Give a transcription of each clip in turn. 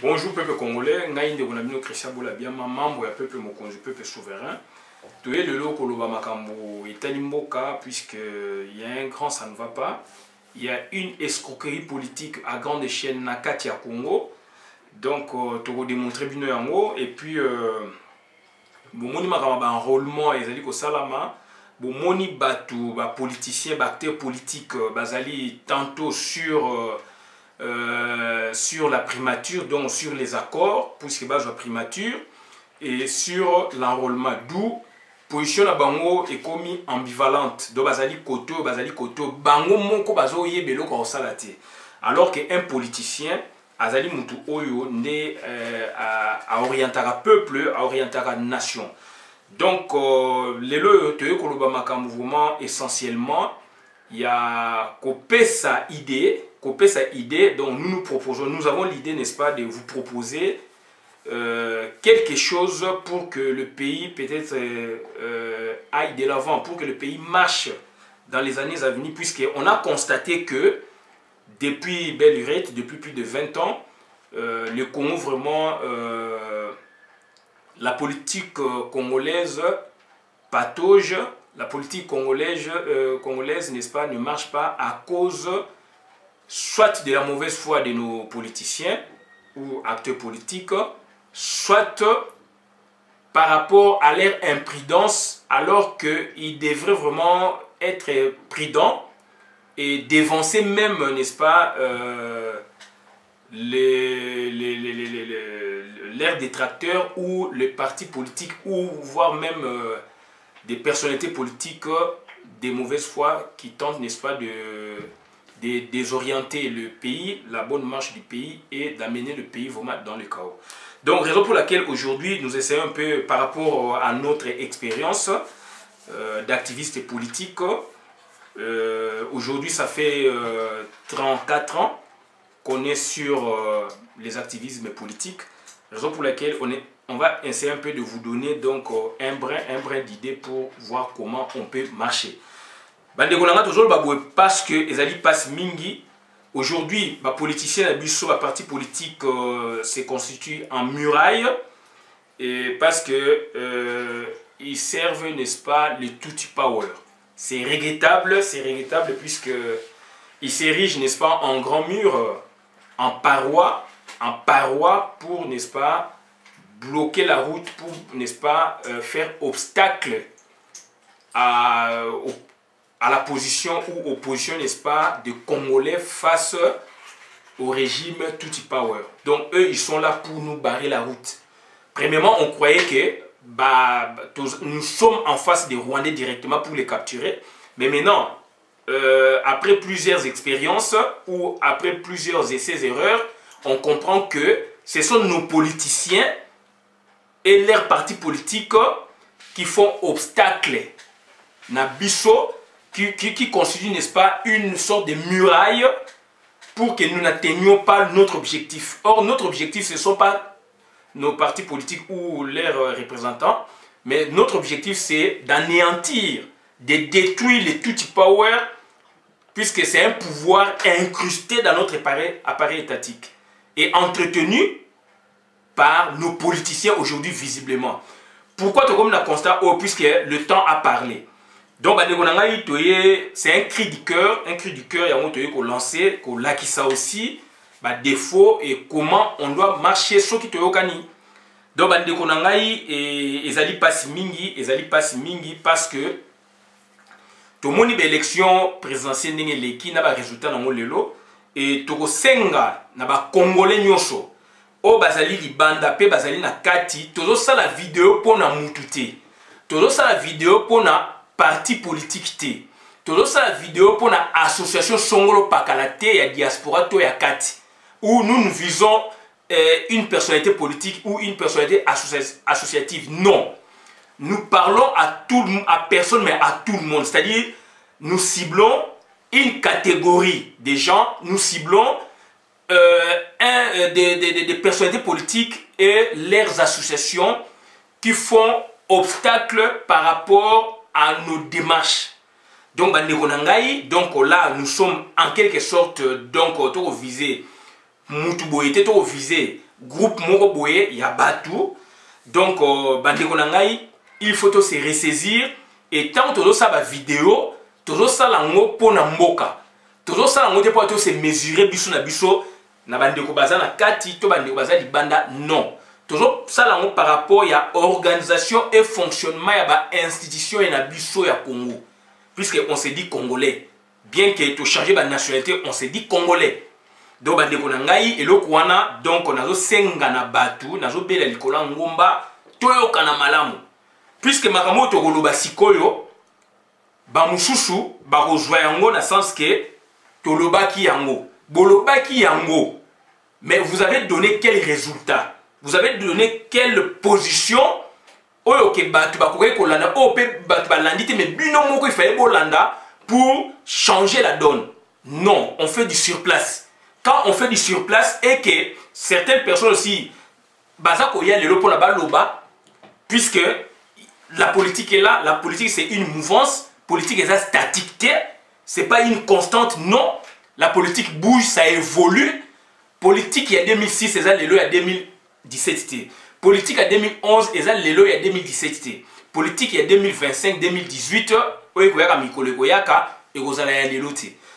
Bonjour peuple congolais, Naïnde Bonabino Christian Bolabiama, membre du peuple Mokonzi, peuple souverain. Tu es le lot Koloba Makambo et Talimboka, puisqu'il y a un grand ça ne va pas. Il y a une escroquerie politique à grande échelle Nakati à Congo. Donc, tu vas démontrer bien yango. Et puis, Bomoni Makamaba enrôlement et Zali Kosalama. Bomoni Batu, politicien, acteur politique, Bazali tantôt sur la primature, donc sur les accords, puisque base la primature, et sur l'enrôlement. D'où position la bango est commis ambivalente. Donc bazali koto, bango moko bazo yebelo ko salate. Alors qu'un politicien, azali mutu oyo ne a orientara peuple, a orientara nation. Donc les lois te koloba makambo mouvement essentiellement, il y a copé sa idée. Donc nous proposons, nous avons l'idée, n'est-ce pas, de vous proposer quelque chose pour que le pays peut-être aille de l'avant, pour que le pays marche dans les années à venir, puisqu'on a constaté que depuis belle lurette, depuis plus de 20 ans, le Congo vraiment, la politique congolaise patauge, la politique congolaise, n'est-ce pas, ne marche pas à cause soit de la mauvaise foi de nos politiciens ou acteurs politiques, soit par rapport à leur imprudence, alors qu'ils devraient vraiment être prudents et dévancer même, n'est-ce pas, leurs détracteurs ou les partis politiques ou voire même des personnalités politiques de mauvaise foi qui tentent, n'est-ce pas, de désorienter le pays, la bonne marche du pays et d'amener le pays vraiment dans le chaos. Donc, raison pour laquelle aujourd'hui nous essayons un peu par rapport à notre expérience d'activiste politique. Aujourd'hui, ça fait 34 ans qu'on est sur les activismes politiques. Raison pour laquelle on va essayer un peu de vous donner donc un brin d'idée pour voir comment on peut marcher. Parce que Ezali passe mingi. Aujourd'hui, les politiciens et les partis politiques se constituent en muraille et parce que ils servent, n'est-ce pas, le tutti power. C'est regrettable puisque ils s'érigent, n'est-ce pas, en grand mur, en paroi pour, n'est-ce pas, bloquer la route, pour, n'est-ce pas, faire obstacle à la position ou opposition, n'est-ce pas, des Congolais face au régime Tutsi Power. Donc eux, ils sont là pour nous barrer la route. Premièrement, on croyait que nous sommes en face des Rwandais directement pour les capturer. Mais maintenant, après plusieurs expériences ou après plusieurs essais-erreurs, on comprend que ce sont nos politiciens et leurs partis politiques qui font obstacle na biso, qui constitue, n'est-ce pas, une sorte de muraille pour que nous n'atteignions pas notre objectif. Or, notre objectif, ce ne sont pas nos partis politiques ou leurs représentants, mais notre objectif, c'est d'anéantir, de détruire les Tutsi Power, puisque c'est un pouvoir incrusté dans notre appareil étatique et entretenu par nos politiciens aujourd'hui visiblement. Pourquoi comme on a constaté, puisque le temps a parlé. Donc, c'est un cri du cœur, il y a un lancé, qu'on l'a qui ça aussi, défaut et comment on doit marcher ce qui te yokani. Donc, ezali passe mingi parce que tout le monde a élection présidentielle qui n'a pas résultat dans le lot et tout senga n'a pas congolais nyoso. O bazali libanda pe bazali na kati, tout ça la vidéo pour na mutute, tout ça la vidéo pour na parti politique te. Tout ça la vidéo pour la association Songolo Pakalate et diaspora to ya kati. Où nous visons une personnalité politique ou une personnalité associative. Non. Nous parlons à personne mais à tout le monde. C'est-à-dire, nous ciblons une catégorie de gens, nous ciblons des personnalités politiques et leurs associations qui font obstacle par rapport à nos démarches. Donc, là, nous sommes en quelque sorte donc visé Mutuboïté, visé groupe moko boye ya batu. Donc bandeko na ngai, il faut se ressaisir et tant que ça ba vidéo, toujours ça lango pona mboka. Toujours ça lango te pour se mesurer biso na bandeko baza na kati to bandeko baza libanda non. Toujours ça lango par rapport à organisation et fonctionnement ya ba institution et na biso ya Congo. Puisque on se dit congolais. Bien que tu changes de nationalité, on se dit congolais. Donc bandeko na ngai eloko wana donc nazo senga na batu, nazo bela likola ngomba toyoka na malamu. Puisque makambo to koloba sikoyo ba mususu ba kozwa yango na sens que tolobaki yango. Bolobaki yango. Mais vous avez donné quel résultat? Vous avez donné quelle position? Oyo ke batu ba koke kolanda, o pe batu ba landite mais bino moko il fallait bolanda pour changer la donne. Non, on fait du surplace. Quand on fait du surplace et que certaines personnes aussi, puisque la politique est là, la politique c'est une mouvance, politique est statique, c'est pas une constante, non. La politique bouge, ça évolue. Politique il y a 2006, c'est ça il y a 2017. Politique à 2011, et ça il y a 2017. Politique il y a 2025, 2018,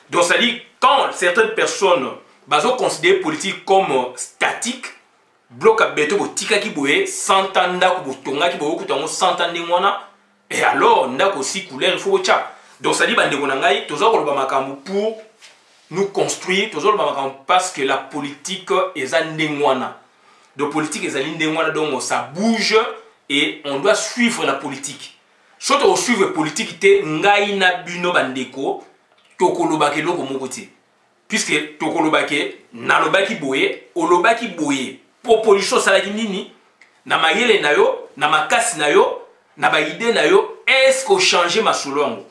donc ça dit quand certaines personnes bazo considérer politique comme statique, bloc à beto botika ki boye, santanda ko botonga ki boye kutango santande mwana, et alors nda ko si couleur il faut cha. Donc ça dit bandeko na ngai toza ko loba makambo pour nous construire, toza loba makambo parce que la politique eza ndengwana. Donc politique eza ndengwana donc ça bouge et on doit suivre la politique. Soto on suivre politique te ngai na bino bandeko tokoloba ke loko moko te. Puisque tokolobake nalobaki boye olobaki boye proposition salaki nini na mayele na yo na makasi na yo na ba idée na yo est-ce que changer masolo yango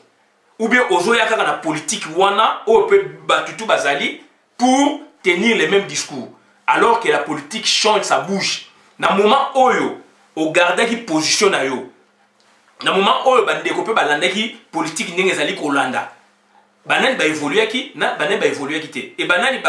ou bien ozoya kaka na politique wana o pe batutu bazali pour tenir les mêmes discours alors que la politique change, ça bouge na moment oyo o gardaki position na yo na moment oyo bandeko pe balandaki politique ndenge ezali kolanda banani ba évoluer qui na banani ba évoluer qui te et banani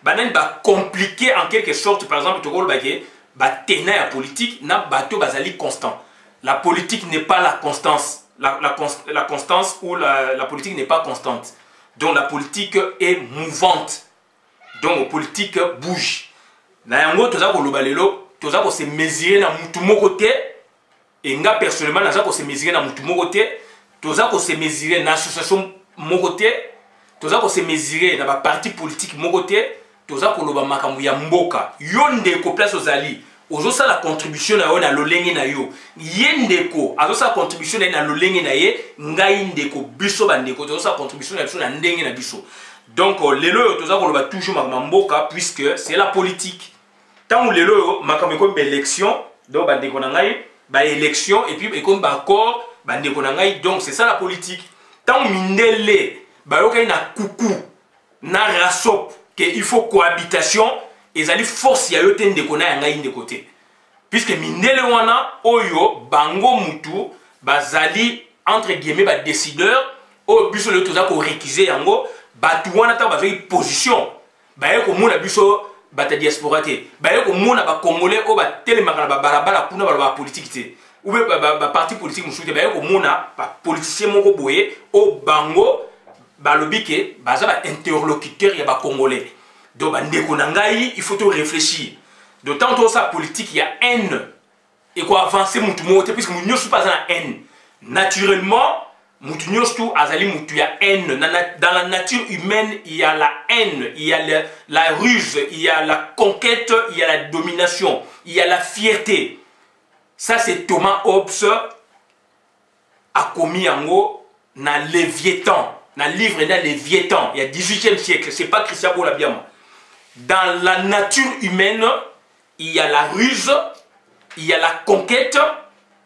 banani ba compliqué en quelque sorte par exemple to ko lobake ba tena ya politique na bato bazali constant. La politique n'est pas la constance, la constance ou la politique n'est pas constante. Donc la politique est mouvante. Donc la politique bouge. Na yango toza ko lobalelo toza ko se mesurer na mutu moko te et nga personnellement naza ko se mesurer na mutu moko te. Toza ko se mesurer na association mokote, toza ko se mesurer na ba parti politique mokote, toza ko loba makambo ya mboka. Yonde ko place ozali, ozo sa la contribution na yo na lolenge na yo. Yendeko, azo sa contribution na lolenge na ye, ngai ndeko biso bandeko, tozo sa contribution na biso na ndenge na biso. Donc lelo toza ko loba toujours makambo mboka puisque c'est la politique. Tant lelo makambo ko élection, donc bandeko na ngai, ba élection et puis comme ba accord donc c'est ça la politique. Tant mindele bayoka na kuku na rasop que il faut cohabitation et zali force ya yo tende kona ya ngai ndeko te. Puisque mindele wana oyo bango mutu bazali entre guillemets ba décideur o biso le toza ko réquiser yango batu wana ta bazali position baye ko mona biso bata diaspora te baye ko mona ba congolais o ba telemaka na ba barabara kuna ba politique te. Ou bien parti politique musuite ba ko mona ba politicien moko boye o bango ba lobike baza ba interlocuteur ya ba congolais. Donc bandeko na ngai il faut te réfléchir. D'autant que ça politique il y a haine et quoi avancer mutu mote puisque nous ne pas en haine. Naturellement mutu nyostu azali mutu ya haine dans la nature humaine il y a la haine, il y a la ruse, il y a la conquête, il y a la domination, il y a la fierté. Ça c'est Thomas Hobbes a commis yango na Léviathan, na livre na Léviathan, il y a 18e siècle, c'est pas Christian Bolabiama. Dans la nature humaine, il y a la ruse, il y a la conquête,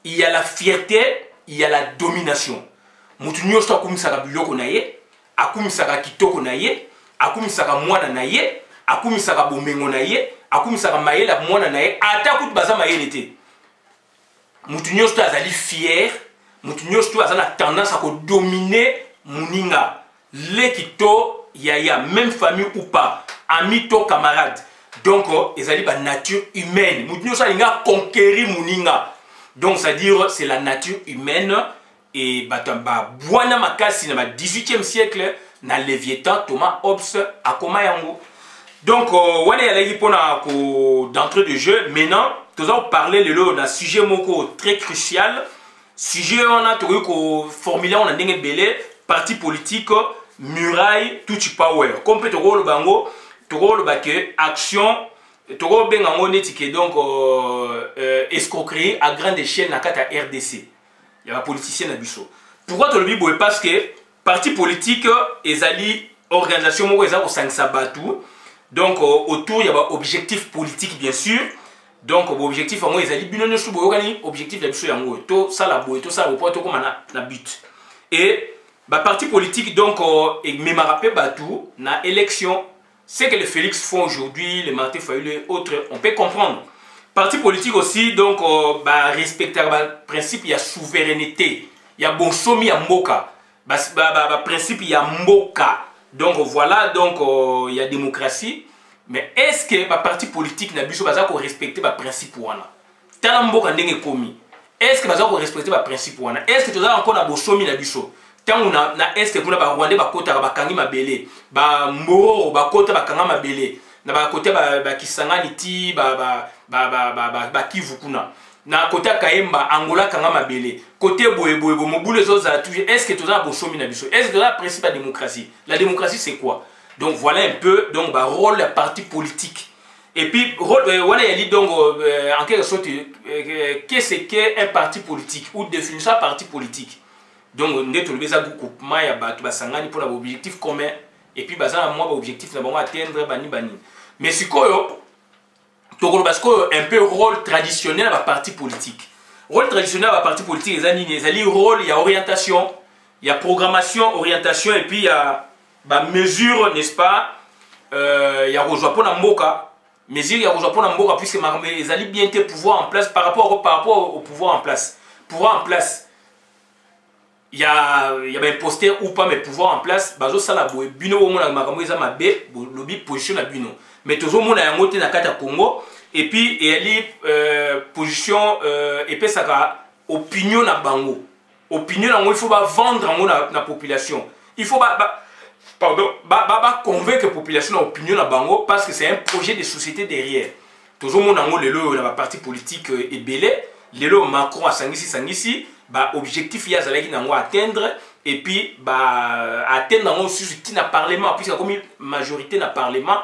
il y a la fierté, il y a la domination. Mutu nyonso akumisaka biloko na ye, akumisaka kitoko na ye, akumisaka mwana na ye, akumisaka bomengo na ye, akumisaka mayela mwana na ye, ata kutu baza mayele te. Mutu nyonso azali fier, mutu nyonso azana tendance à dominer muninga. Lekito yaya, même famille ou pas, ami to camarade. Donc ezali ba nature humaine mutu nyonso alinga conquérir muninga. Donc c'est à dire c'est la nature humaine et batamba bwana makasi na ba 18e siècle na Léviathan Thomas Hobbes akoma yango. Donc wana yalaki pona ko d'entrée de jeu. Maintenant nous allons parler d'un sujet moko très crucial. Sujet on a trouvé ko formuler on a ndenge belé parti politique muraille tout power. Comme peut le bango to ba que action to bengango netike donc escroquerie à grande échelle na kata RDC. Il y a un politicien na biso. Pourquoi to le bibo parce que parti politique ezali organisation moko eza ko sangisa batu. Donc autour il y a un objectif politique bien sûr. Donc l'objectif en moi ils allaient binono sous boyokani objectif la biso yango to ça la boy to ça au point to comme na but. Et bah parti politique donc et me rappelle batou na élection c'est que les Félix font aujourd'hui les Martin Fayulu et autres on peut comprendre. Parti politique aussi donc bah respecter le principe il y a souveraineté il y a bon somi ya mboka bah principe il y a mboka donc voilà donc il y a démocratie. Mais est-ce que le parti politique n'a pas respecté le principe wana? Est-ce que vous respecté le principe wana? Est-ce que vous avez encore un bosomi na biso? Tant na est-ce que vous avez Rwandais bakota bakangi mabele, ba Moro bakota bakanga mabele, na bakota ba Kisangani ti ba Kivu kuna. Na côté Kayemba Angola kanga mabele. Côté boyeboyebo mobule zoza toujours. Est-ce que vous avez bosomi na biso? Est-ce que vous avez le principe de la démocratie? La démocratie c'est quoi? Donc voilà un peu donc bah, rôle des partis politiques. Et puis voilà il dit donc en quelque sorte qu'est-ce qu'un parti politique ou définir un parti politique. Donc on est tout le ça groupement ya ba basangani pour l'objectif commun et puis bazana moi objectif na bango atteindre bani. Mais sikoyo to parce que un peu rôle traditionnel à parti politique. Rôle traditionnel à parti politique les ali rôle il y a orientation, il y a programmation, orientation et puis il y a bah, mesure, n'est-ce pas, il y a rejoint pour Mboka, mesure, il y a rejoint pour Mboka, puisque ils allaient bien te pouvoir en place par rapport au pouvoir en place. Pouvoir en place, il y a imposté ou pas, mais pouvoir en place, bazo salabo, bino au monde, ils ont ma B, lobby position à bino. Mais toujours, on a un mot na kata Congo, et puis, il y a position, et puis ça va, opinion na bango. Opinion, il faut vendre la population. Il faut pardon, convaincre la population d'opinion à Bango parce que c'est un projet de société derrière. Toujours mon amour, le parti politique est belé, le Macron a sangisi, objectif il y a atteindre et puis atteindre aussi qui n'a parlement puisque comme majorité n'a parlement,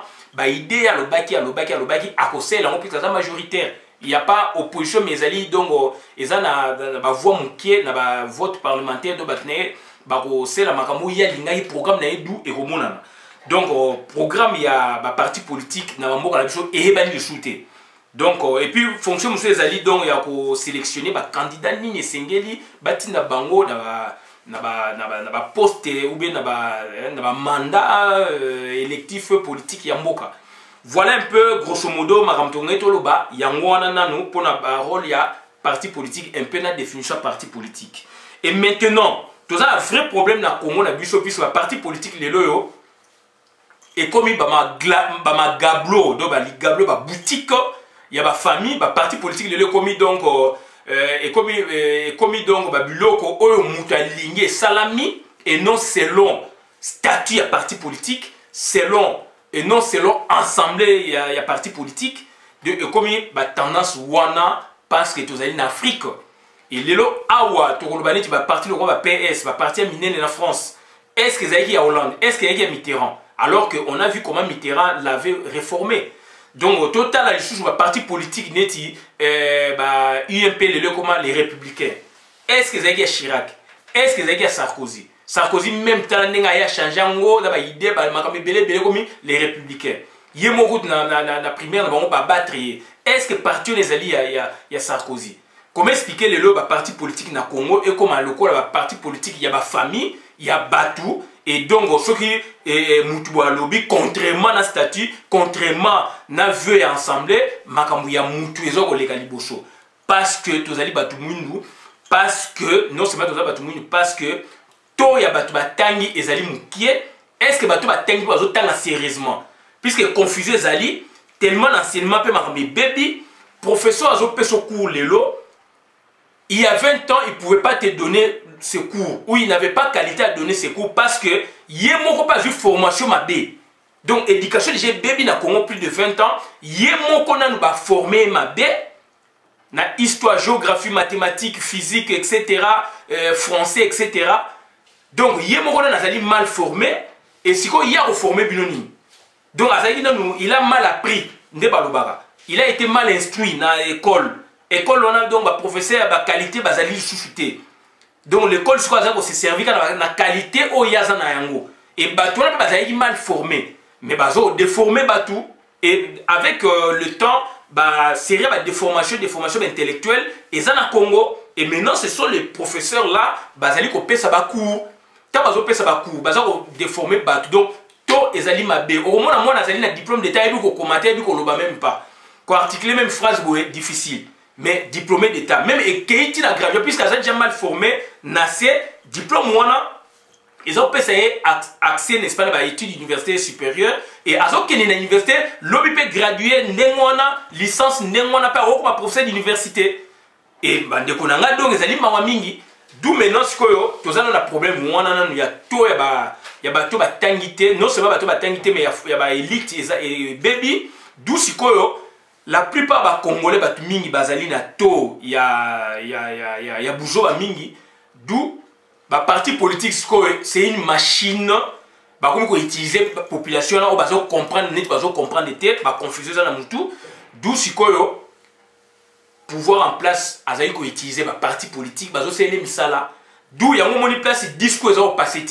idée à l'obaki à cause de la majoritaire. Il n'y a pas opposition mais ils donc ils ont voix moukier, na vote parlementaire de batner. C'est la makambo ya linga programme na edu et romonana. Donc programme il y a parti politique na mboka la biso et bani de shooter. Donc et puis fonction monsieur ezali donc il y a ko sélectionner ba candidat nini sengeli batina bango na poste ou bien na ba mandat électif politique ya mboka. Voilà un peu grosso modo makamtonge toloba yango wana nanu pona ba rôle ya parti politique un peu na définition parti politique. Et maintenant tout ça un vrai problème dans le Congo, puisque la parti politique les loyo et comme il y a gablo, donc les gablo, boutique, il y a famille, parti politique les loyo comme donc et comme donc biloko oyo mutalingue salami et non selon statut à parti politique, selon et non selon assemblée il y a parti politique de comme tendance wana parce que tous allez en Afrique. Et lelo awa to kolobani tu vas partir le roi PS va partir miner en France. Est-ce que Zaïki à Hollande? Est-ce qu'il y a Mitterrand? Alors qu'on a vu comment Mitterrand l'avait réformé. Donc au total la chose va parti politique neti UMP lelo comment les républicains. Est-ce que Zaïki à Chirac? Est-ce que Zaïki à Sarkozy? Sarkozy même temps n'enga ya changer ngo da idée makambe belé comme les républicains. Yemo route na primaire na ba battre. Est-ce que parti les alliés ya Sarkozy? Comment expliquer le parti politique na Congo et comment le parti politique il y a ma famille, il y a Batou et donc ceux qui mutuwa lobby contrairement à statut, contrairement na vœu et ensemble, makambu ya mutu ezo ko lekali boso parce que tozali Batou mundu parce que non c'est pas tozali Batou mundu parce que to ya Batou batangi ezali mukie est-ce que Batou batangi bazo tanga sérieusement puisque confusion ezali tellement d'enseignement peut marquer baby professeur a fait ce cours lelo il y a 20 ans il pouvait pas te donner ce cours ou il n'avait pas qualité à donner ce cours parce que il y a pas eu formation ma b donc éducation j'ai baby na Congo plus de 20 ans il y a nous ba former ma b na histoire géographie mathématiques physique etc français etc donc il y a mal formé et si il y a reformé binoni donc il a mal appris il a été mal instruit dans l'école école on a donc ba professeur ba qualité bazali sous-chuté donc l'école se servir na qualité o yaza na yango et bato na bazali mal formé mais bazo déformé batou et avec le temps bah série ba déformation intellectuelle et ça na Congo et maintenant ce sont les professeurs là bazali ko pesa ba cours ta bazo pesa ba cours bazo déformer batou donc to ezali mabe au moins moi nazali na diplôme d'état et ko commenter et ko loba même pas ko articuler même phrase boé difficile mais diplômé d'état même et qui na gradué puisque ça déjà mal formé na c'est diplôme wana ils ont essayé accès n'est-ce pas à études université supérieure et à ce qu'il y a une université l'objet peut graduer n'engwana licence n'engwana pas au professeur d'université et bande konanga donc ezali mawa mingi d'où maintenant ce que tous on a problème wana il y a tout il y a bato batangité non seulement bato batangité mais il y a ba élite et baby d'où ce que la plupart ba congolais bato mingi bazali na to il y a boujo ba mingi d'où ba parti politique c'est une machine ba comme ko utiliser population là bazo comprendre net bazo comprendre tête ba confuser ça na mutu d'où sikoyo pouvoir en place azali ko utiliser ba parti politique bazo c'est les misala d'où yango moni place discours au passé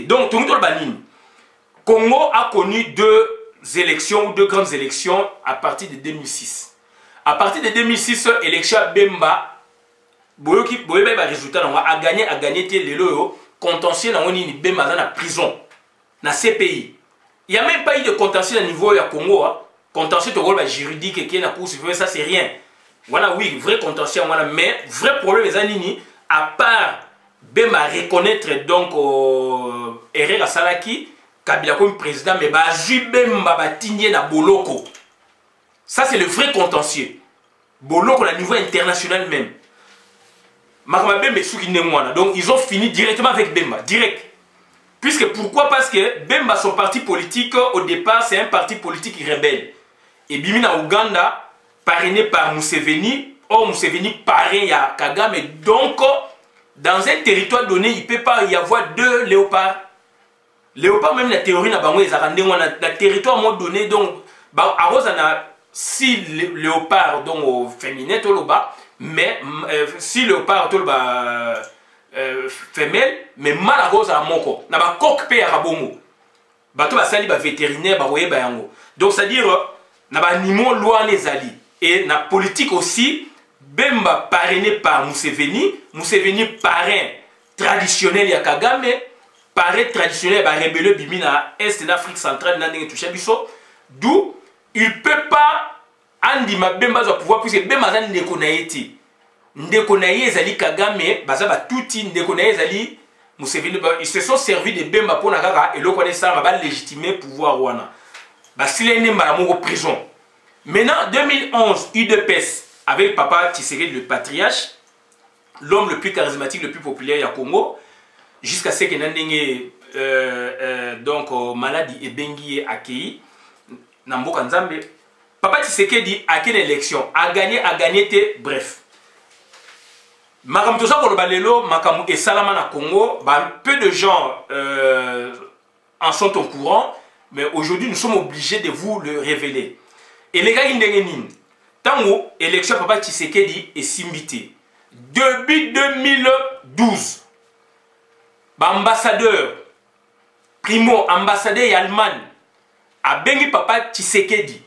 donc tout le banine Congo a connu deux grandes élections à partir de 2006 à partir de 2006 élection Bemba boyoki boyeba ba résultat a gagné té lelo contentieux na woni ni Bemba dans la prison na CPI il y a même pas eu de contentieux à niveau ya Congo contentieux to ba juridique qui est na cour suprême ça c'est rien voilà oui vrai contentieux voilà mais vrai problème les anini à part Bemba reconnaître donc Herrera Salaki Kabila comme président mais ba ju Bemba ba tigné na boloko ça c'est le vrai contentieux boloko à niveau international même donc ils ont fini directement avec Bemba, direct. Puisque pourquoi? Parce que Bemba, son parti politique, au départ, c'est un parti politique rebelle. Et Bimina Ouganda, parrainé par Museveni, or Museveni parrain à Kagame. Donc, dans un territoire donné, il ne peut pas y avoir deux léopards. Léopard, même la théorie, la territoire m'a donné, donc, à Rose, on a 6 léopards, donc, féminin, tout le bas. Mais si le parent femelle mais malheureusement à moko na ba coq pe ya bongo bato ba sali ba vétérinaire ba roye ba yango donc c'est à dire na ba animaux loin les ali et na politique aussi Bemba parrainé par Museveni parrain traditionnel ya Kagame parrain traditionnel ba rebelle bimina est d'Afrique centrale na ndenge touché biso d'où il peut pas Andi Bemba va pouvoir puisque Bemba za ndeko na yeti ndeko na ye ezali Kagame baza ba tuti ndeko na ye ezali Museveni ils se sont servis de Bemba pour nakaka eloko na ça ba légitimer pouvoir wana ba silene mbala moko prison maintenant 2011 UDPS avec papa Tshisekedi le patriarche l'homme le plus charismatique le plus populaire ya Congo jusqu'à ce que ndenge donc maladie ebengi akei na mboka nzambe Papa Tshisekedi a quelle élection a gagné bref. Makam toza ko balelo makamu et salama na Congo, peu de gens en sont au courant, mais aujourd'hui nous sommes obligés de vous le révéler. Et les gars indengeni, tango élection Papa Tshisekedi est simbité. Depuis 2012, ambassadeur primo ambassadeur allemand a bengi Papa Tshisekedi.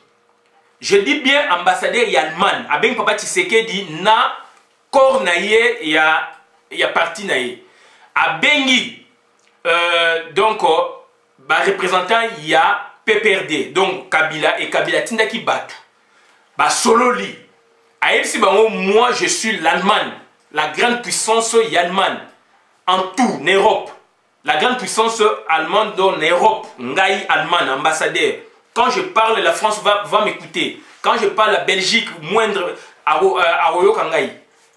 Je dis bien ambassadeur Yalman, avec Papa Tshisekedi na corps naie ya parti naie. A bengi donc représentant ya PPRD donc Kabila et Kabila tindaki batu. Ba solo li. A si bango moi je suis l'Allemagne, la grande puissance allemande en tout en Europe. La grande puissance allemande dans l'Europe, ngai allemand ambassadeur Quand je parle, la France va m'écouter. Quand je parle la Belgique, moindre à Kangai.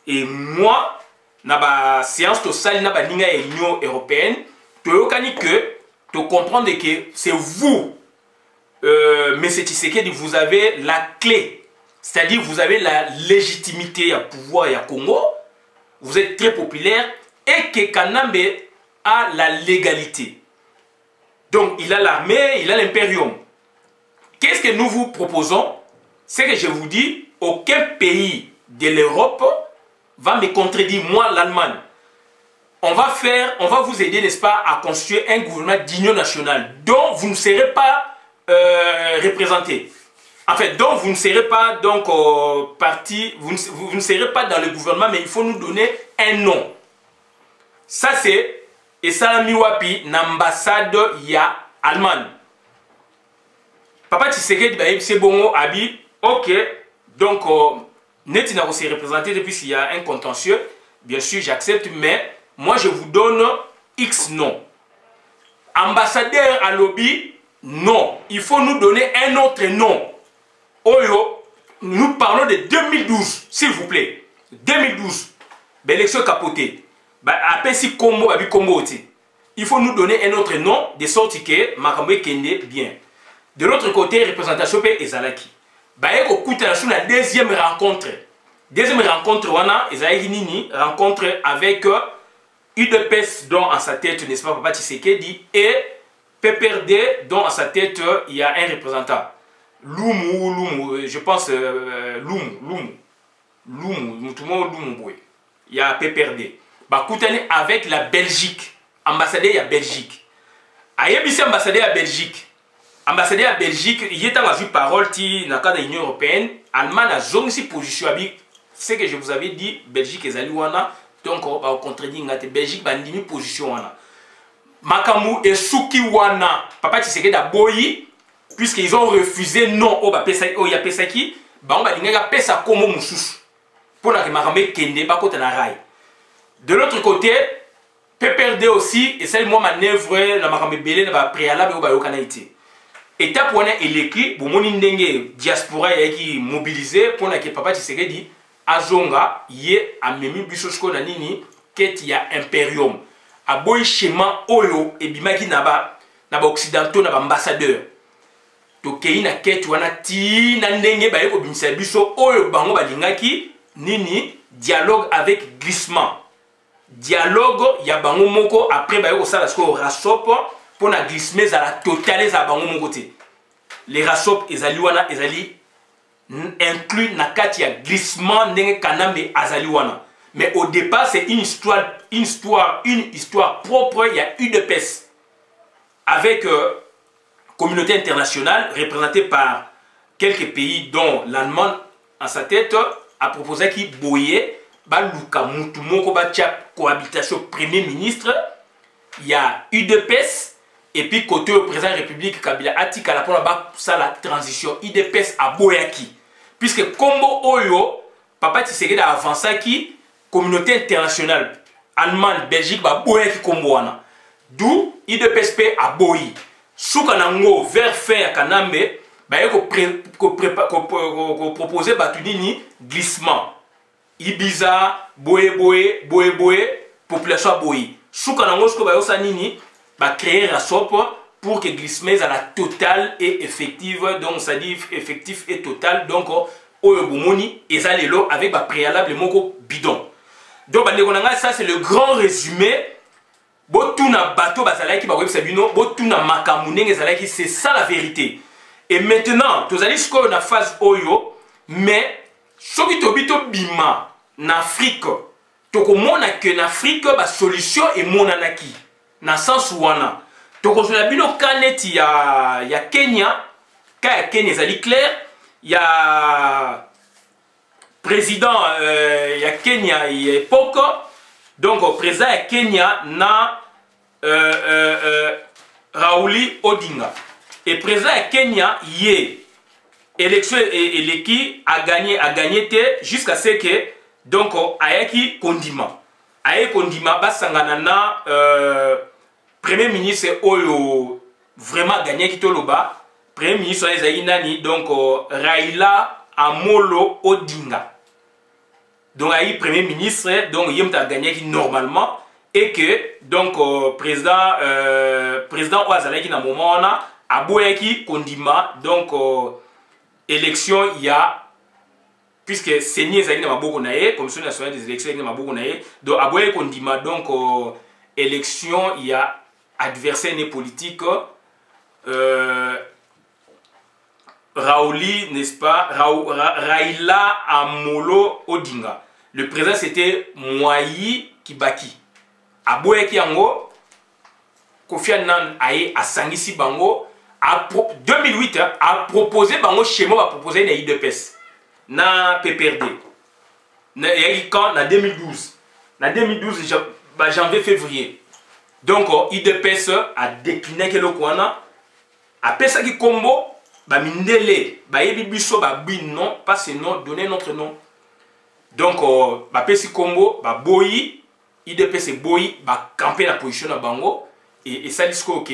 Et moi, na ba séance to sali na ba ninga et l'Union européenne, to comprendre que c'est vous, Monsieur Tshisekedi, vous avez la clé. C'est-à-dire vous avez la légitimité à pouvoir et à Congo. Vous êtes très populaire et que Kanambe a la légalité. Donc il a l'armée, il a l'impérium. Qu'est-ce que nous vous proposons? C'est que je vous dis, aucun pays de l'Europe va me contredire, moi l'Allemagne. On va vous aider, n'est-ce pas, à construire un gouvernement d'union nationale dont vous ne serez pas représenté. En fait, dont vous ne serez pas donc parti, vous ne serez pas dans le gouvernement, mais il faut nous donner un nom. Ça c'est, et ça miwapi, l'ambassade ya Allemagne. Papa Tshisekedi, c'est bon, abi, ok, donc, net n'a pas se représenté depuis s'il y a un contentieux, bien sûr j'accepte, mais moi je vous donne X nom. Ambassadeur à lobby, non. Il faut nous donner un autre nom. Oyo, nous parlons de 2012, s'il vous plaît. 2012, l'élection capotée. Après si Combo, il faut nous donner un autre nom, de sorte que Makambe Kende bien. De l'autre côté, représentation et Ezalaki. La deuxième rencontre. Deuxième rencontre, wana, Nini, rencontre avec UDPS, dont en sa tête, n'est-ce pas, Papa Tshisekedi, et PPRD, dont en sa tête, il y a un représentant. Loumou, je pense, Loumou, tout le monde, il y a PPRD. Avec la Belgique, ambassadeur à Belgique. Ayebisi ambassadeur à Belgique. Ambassadeur à Belgique, il y a une parole dans le cadre de l'Union européenne. Allemagne a une position. C'est ce que je vous avais dit, Belgique et Zaliwana. Donc, on va contredire Belgique, a une position. Makamu et Suki Wana, Papa Tshisekedi a boyi, puisqu'ils ont refusé non au Yapesaki, on va dire que ça comme Moussous. Pour la Makambe Kende, Bako Tanarai. De l'autre côté, PPRD aussi, et c'est moi manœuvre, la Makambe Belé, la préalable au Bayokanaïti. Étape où on est électrique, pour mon indenge diaspora qui mobilisé pour que Papa Tshisekedi azonga yé a memi bisosko na nini ket ya imperium a boy schéma oyo et bimaki naba occidentaux naba ambassadeur to kei na ket wana ti na ndenge ba yeko bimisa biso oyo bango balingaki nini dialogue avec glissement dialogue ya bango moko après ba yeko sala sko rasop pour na glisser à la totale za bango mon côté. Les rasop ezali wana ezali inclus na kati ya glissement ndenge kanambe azali wana. Mais au départ c'est une histoire propre, il y a UDPS avec communauté internationale représentée par quelques pays dont l'Allemagne en sa tête a proposé qu'il boye ba luka mutu moko ba cohabitation premier ministre. Il y a UDPS. Et puis, côté au président de la République, Kabila Atika, la la transition, IDPS à Boyaki. Puisque Combo Oyo, Papa Tshisekedi a avancé qui, communauté internationale, Allemagne, Belgique, bah Boyaki Combo wana. D'où IDPSP à Boyi. Soukanango, vers fin à Kanambe, bah proposer Batunini glissement. Ibiza, Boye, population à Boyi. Soukanango, ce que bah yosanini, va créer un SOP pour que glissement à la totale et effective, donc ça dit effectif et total, donc Oyobumoni et Zalelo avec un préalable moko bidon. Donc ça c'est le grand résumé. Botuna bateau bazalaki ba websabino, botuna makamune zalaki, c'est ça la vérité. Et maintenant, tu as dit ce qu'on a phase Oyo, mais ce qui tobito bima en Afrique, tu comprends que en Afrique la solution est monanaki. Na sens wana to konsola bino kaneti ya Kenya ka Kenya zali clair ya président ya Kenya époque donc président ya Kenya na Raouli Odinga et président ya Kenya yé élection eleki a gagné jusqu'à ce que donc ayaki kondima basangana na premier ministre Oyo vraiment gagné Kitoloba, premier ministre ezali nani donc Raila Amolo Odinga. Donc ayi premier ministre donc yem ta gagné qui normalement et que donc président Ouazalaki na moment on a aboyaki kondima donc élection il y a puisque Seni ezali na maboko na ye commission nationale des élections na maboko na ye donc aboyaki kondima donc élection il y a adversaire né politique Raouli, n'est-ce pas, Raila Amolo Odinga. Le président c'était Mwai Kibaki. Aboyeki yango, Kofi Annan aye a sangisi bango, 2008 a proposé bango schéma a proposé na IDPS, na PPRD. Quand na 2012, na 2012 janvier février. Donc IDPS a décliné que le kwana a pesa ki combo ba mindele ba yebi biso ba bin non pas ce nom donner notre nom. Donc ba pesi combo ba boyi IDPS boyi ba camper la position na bango et ça dit OK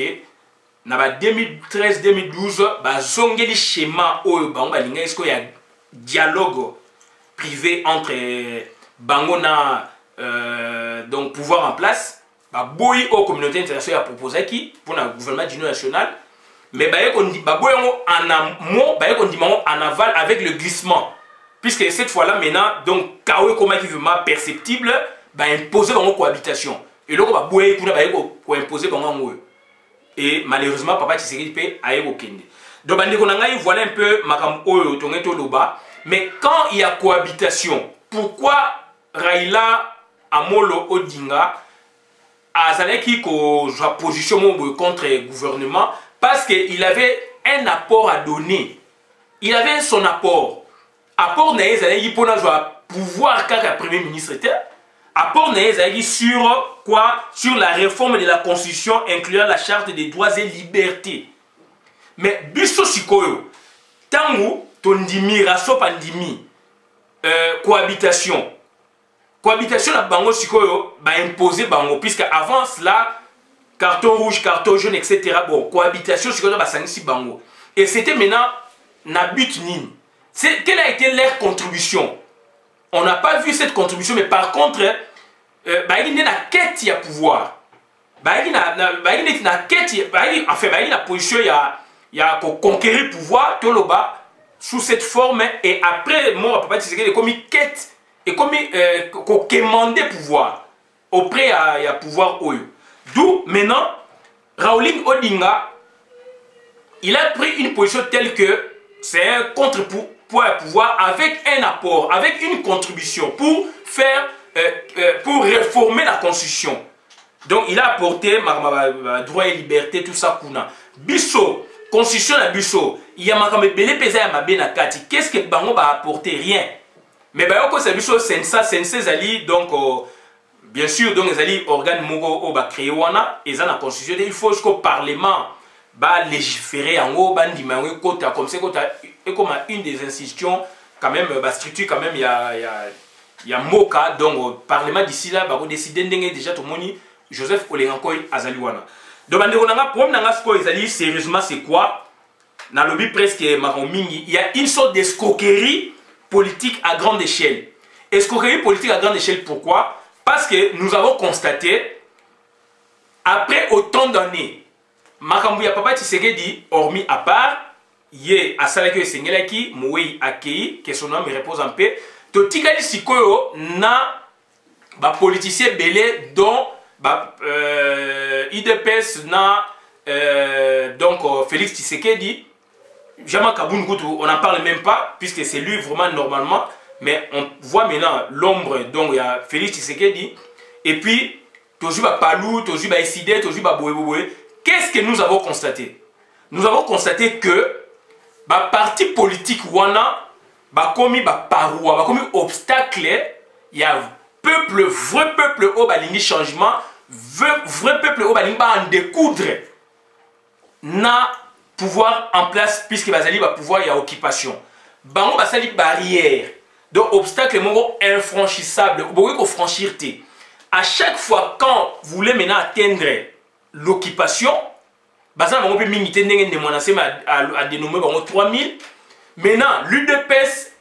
na ba 2013 2012 ba zongeli schéma oyo bango ba linga esko ya dialogue privé entre bango na donc pouvoir en place ba boyi au communauté internationale a proposé qui pour le gouvernement d'union nationale. Mais on dit en amont, on dit en aval avec le glissement. Puisque cette fois-là, maintenant, donc, Kawe Koma qui est vraiment perceptible, imposer une cohabitation. Et là, on va imposer une et malheureusement, Papa Tshisekedi peut aller au Kenya. Donc, voilà un peu mais quand il y a cohabitation, pourquoi Raila Amolo Odinga a une position contre le gouvernement? Parce qu'il avait un apport à donner. Il avait son apport. Apport naïzali pour pouvoir quand le premier ministre était. Apport naïzali sur quoi? Sur la réforme de la constitution incluant la charte des droits et libertés. Mais biso sikoyo tangu tondimi raso pandimi cohabitation. Cohabitation la bango sikoyo ba imposer bango puisque avant cela carton rouge, carton jaune, etc. Bon, cohabitation, c'est comme ça, bango. Et c'était maintenant Nabut Nin. Quelle a été leur contribution? On n'a pas vu cette contribution, mais par contre, il y a une quête à pouvoir. Il y a une quête, enfin, il y a une position, il y a conquérir le pouvoir, tout le bas, sous cette forme. Et après, moi, papa, c'est comme une quête, et comme commander pouvoir. Auprès, il y a pouvoir oyo. D'où maintenant, Raouli Odinga, il a pris une position telle que c'est un contre-pouvoir avec un apport, avec une contribution pour faire, pour réformer la constitution. Donc il a apporté droit et liberté, tout ça. Bisso, constitution à Bisso, il y a makambe belé pesa ya mabe na kati. Qu'est-ce que Bango va apporter? Rien. Mais Bayoko c'est Bisso, c'est ça, zali donc. Bien sûr, donc les organes mogo ba créé wana et ça la constitution il faut que le parlement ba légiférer en haut ba ndimango kota comme c'est kota et comme une des institutions quand même ba structure quand même il y a moka donc parlement d'ici là ba décider ndenge déjà tout moni Joseph Olengankoy azali wana donc bande konanga problème nanga sko ezali sérieusement c'est quoi na lobby presque maromingi il y a une sorte d'escroquerie politique à grande échelle. Escroquerie politique à grande échelle pourquoi? Parce que nous avons constaté, après autant d'années, Makambouya Papa Tshisekedi, hormis à part, Yé Asalaki Sengelaki, Moué Akei, que son nom me repose en paix, Totikali Sikoyo na ba politicien belé dont IDPS na donc Félix Tshisekedi, Jama Kaboun on n'en parle même pas, puisque c'est lui vraiment normalement. Mais on voit maintenant l'ombre, donc il y a Félix Tshisekedi, et puis Tojuba Palou, Tojuba Iside, Tojuba Boé. Qu'est-ce que nous avons constaté? Nous avons constaté que le parti politique Wana, comme parois, comme obstacle, il y a peuple, vrai peuple au balingi changement, vrai peuple au balingi en découdre, na pouvoir en place, puisque Bazali va pouvoir, il y a occupation. Bango Basali barrière. Donc, obstacle est infranchissable. Vous pouvez franchir. À chaque fois, quand vous voulez maintenant atteindre l'occupation, Baza bango pe mingi te ndenge Nemona Semi a dénommé bango 3000. Maintenant, l'UDPS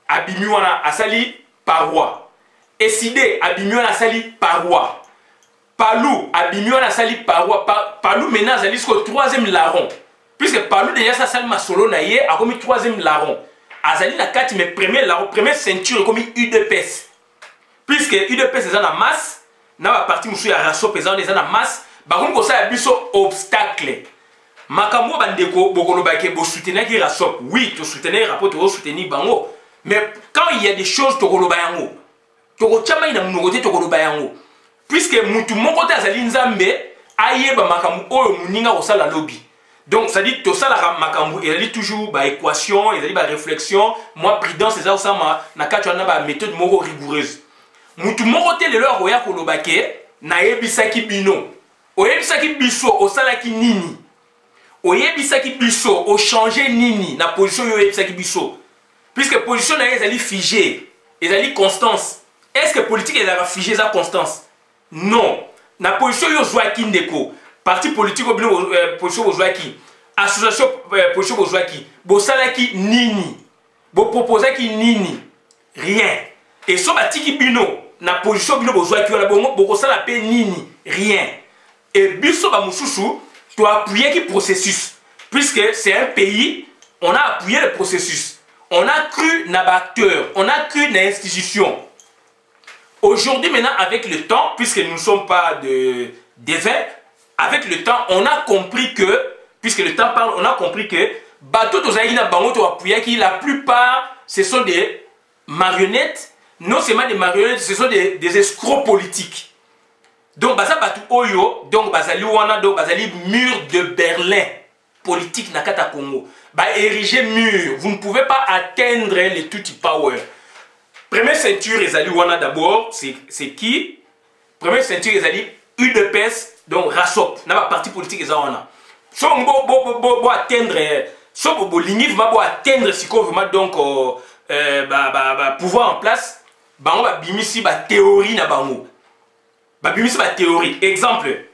a bimi wana asali paroi. Eside a bimi wana asali paroi. Palou a bimi wana asali paroi. Palou maintenant azali jusqu'au 3e larron. Puisque Palou déjà ça sali masolo na ye a commis 3e larron. Azali na 4 mais premier larron, première ceinture commis UDPS. Puisque UDPS est dans la masse, na ba parti musu ya raso pesant des dans la masse, ba comme ça ya biso obstacle. Makambo bandeko bokoloba ke bo soutenir ki raso. Oui, to soutenir rapport to soutenir bango. Mais quand il y a des choses to koloba yango, to ko chama ina munogote to koloba yango. Puisque mutu moko ta azali nzambe ayeba makambo oyo muninga ko sala lobby. Donc ça dit tout ça la makambo il y a toujours ba équation, il y a ba réflexion, moi prudence c'est ça ça na kati wana ba méthode moko rigoureuse. Mutu moko te lelo akoya koloba ke na yebisaki bino. Oyebisaki biso osalaki nini? Oyebisaki biso o changer nini na position yo oyebisaki biso. Puisque position na ezali figée, ezali constance. Est-ce que politique ezali figée za constance? Non. Na position yo zwaki ndeko. Parti politique au bino position zwaki. Association position zwaki. Bo salaki nini? Bo proposaki nini? Rien. Et so batiki bino na position bino bozwaki wala boko sala pe nini? Rien. Et biso ba mususu to appuyer qui processus. Puisque c'est un pays, on a appuyé le processus. On a cru dans l'acteur, on a cru dans l'institution. Aujourd'hui maintenant avec le temps, puisque nous ne sommes pas d'évêques, avec le temps, on a compris que, puisque le temps parle, on a compris que bateau tozaïna bango to appuyer qui la plupart ce sont des marionnettes. Non seulement des marionnettes, ce sont des escrocs politiques. Donc, baza batu oyo, donc bazali wana, donc bazali mur de Berlin politique nakata Congo. Ba ériger mur, vous ne pouvez pas atteindre les tutti power. Première ceinture ezali wana d'abord, c'est qui? Première ceinture ezali UDPS, donc Rasop, na ba parti politique ezali wana. So bo atteindre, so bo lingi va bo atteindre siko vraiment donc pouvoir en place. Bango ba bimisi ba théorie na bango. Ba bimisi ba théorie. Exemple,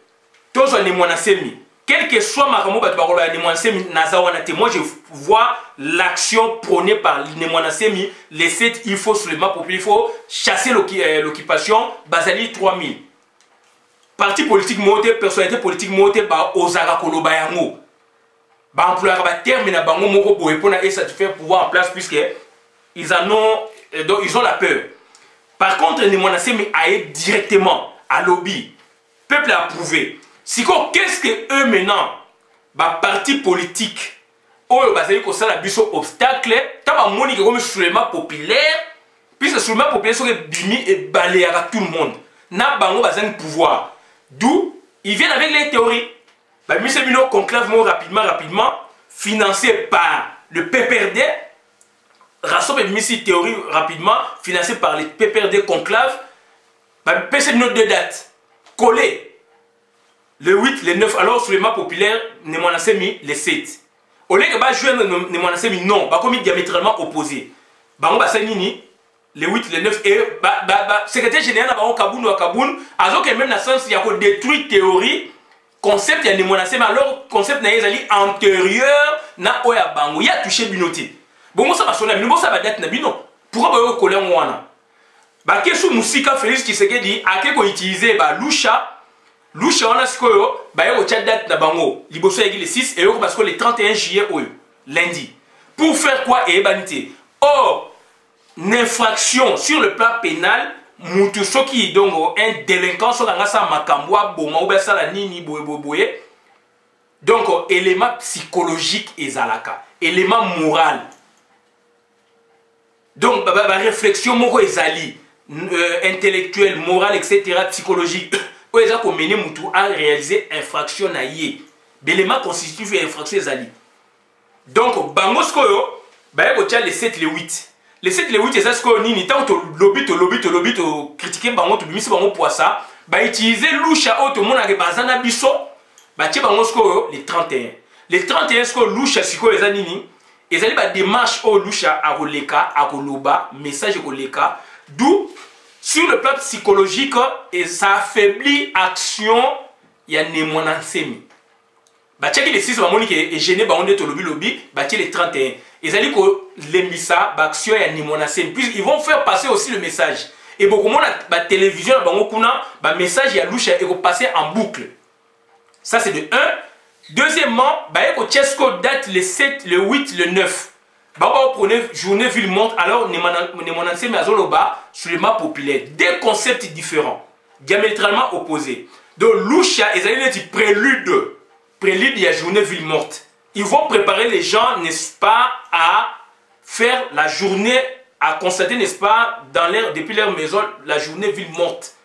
tozo Nemona Semi. Quel que soit makambo ba bakolo ya Nemona Semi nazawana te. Moi je vois l'action prônée par Nemona Semi. Les 7 il faut sur le map populaire, il faut chasser l'occupation. Bazali 3000. Parti politique monté, personnalité politique monté ba ozaka koloba yango. Ba employeur ba terme na bango moko boye pona et satisfaire pouvoir en place puisque ils en ont donc ils ont la peur. Par contre, Nemona Semi aille directement à lobby. Peuple a approuvé. Si qu'est-ce que eux maintenant, bah parti politique, oh bah c'est que ça la biso obstacle, t'as pas moni que comme soulèvement populaire, puis ce soulèvement populaire serait bimi et balayé à tout le monde. N'a bango bah c'est un pouvoir. D'où ils viennent avec les théories. Bah Michel Bino conclave rapidement, financé par le PPRD. Rassemble Missi théorie rapidement, financé par les PPRD conclave. PC note de date, collé le 8, le 9, alors sur les maps populaires, Nemona Semi le 7. Au lieu que bah jouer Nemona Semi, non, bah comme diamétralement opposé. Bah on va nini le 8, le 9 et secrétaire général à Kaboun ou à Kaboun, alors que même dans le sens il y a détruit théorie, concept il y a Nemona Semi, alors concept n'a pas antérieur na oya bango, il y a touché binoté. Bon ça va sonner, mais bon ça va date na bino. Pourquoi bah coller en wana? Bah qu'est-ce que Moussika Félix qui s'est dit à quel qu'on utilisait bah Lusha on a ce que bah yo tcha date na bango liboso yegi le 6 et yo parce que le 31 juillet lundi pour faire quoi et banité. Or une infraction sur le plan pénal mutu soki donc un délinquant so nga sa makambwa boma ou ba sala nini boye donc élément psychologique ezalaka élément moral donc bah réflexion moko ezali intellectuel, moral, etc., psychologique, où ils ont mené Moutou à réaliser infraction na yé. L'élément constitutif et infraction ezali. Donc, bangosko yo, bah yo tient les 7 les 8. Les 7 les 8 c'est ça ce qu'on ni tant to lobby to critiquer bango to bimisi bango pour ça, bah utiliser loucha auto mona ke bazana biso, bah tie bangosko yo les 31. Les 31 ce que loucha siko ezali nini? Ezali ba démarche au loucha a koleka, a koloba, message koleka. D'où, sur le plan psychologique, et ça affaiblit l'action, il y a Nemona Semi. batiaki les 6 bamoni ke gêné bango nde tolobi lobi batie les 31 ezali ko lembisa ba action ya Nimonasem puis ils vont faire passer aussi le message et beaucoup monde ba télévision bango kuna ba message ya louche et ko passer en boucle. Ça c'est de 1. Deuxièmement, ba ko Chesco date le 7, le 8, le 9. Ba prenez journée ville monte alors Nimonasem azoloba sur le map populaire, deux concepts différents, diamétralement opposés. Donc loucha ezali le prélude de la journée ville morte. Ils vont préparer les gens, n'est-ce pas, à faire la journée, à constater, n'est-ce pas, depuis leur maison, la journée ville morte.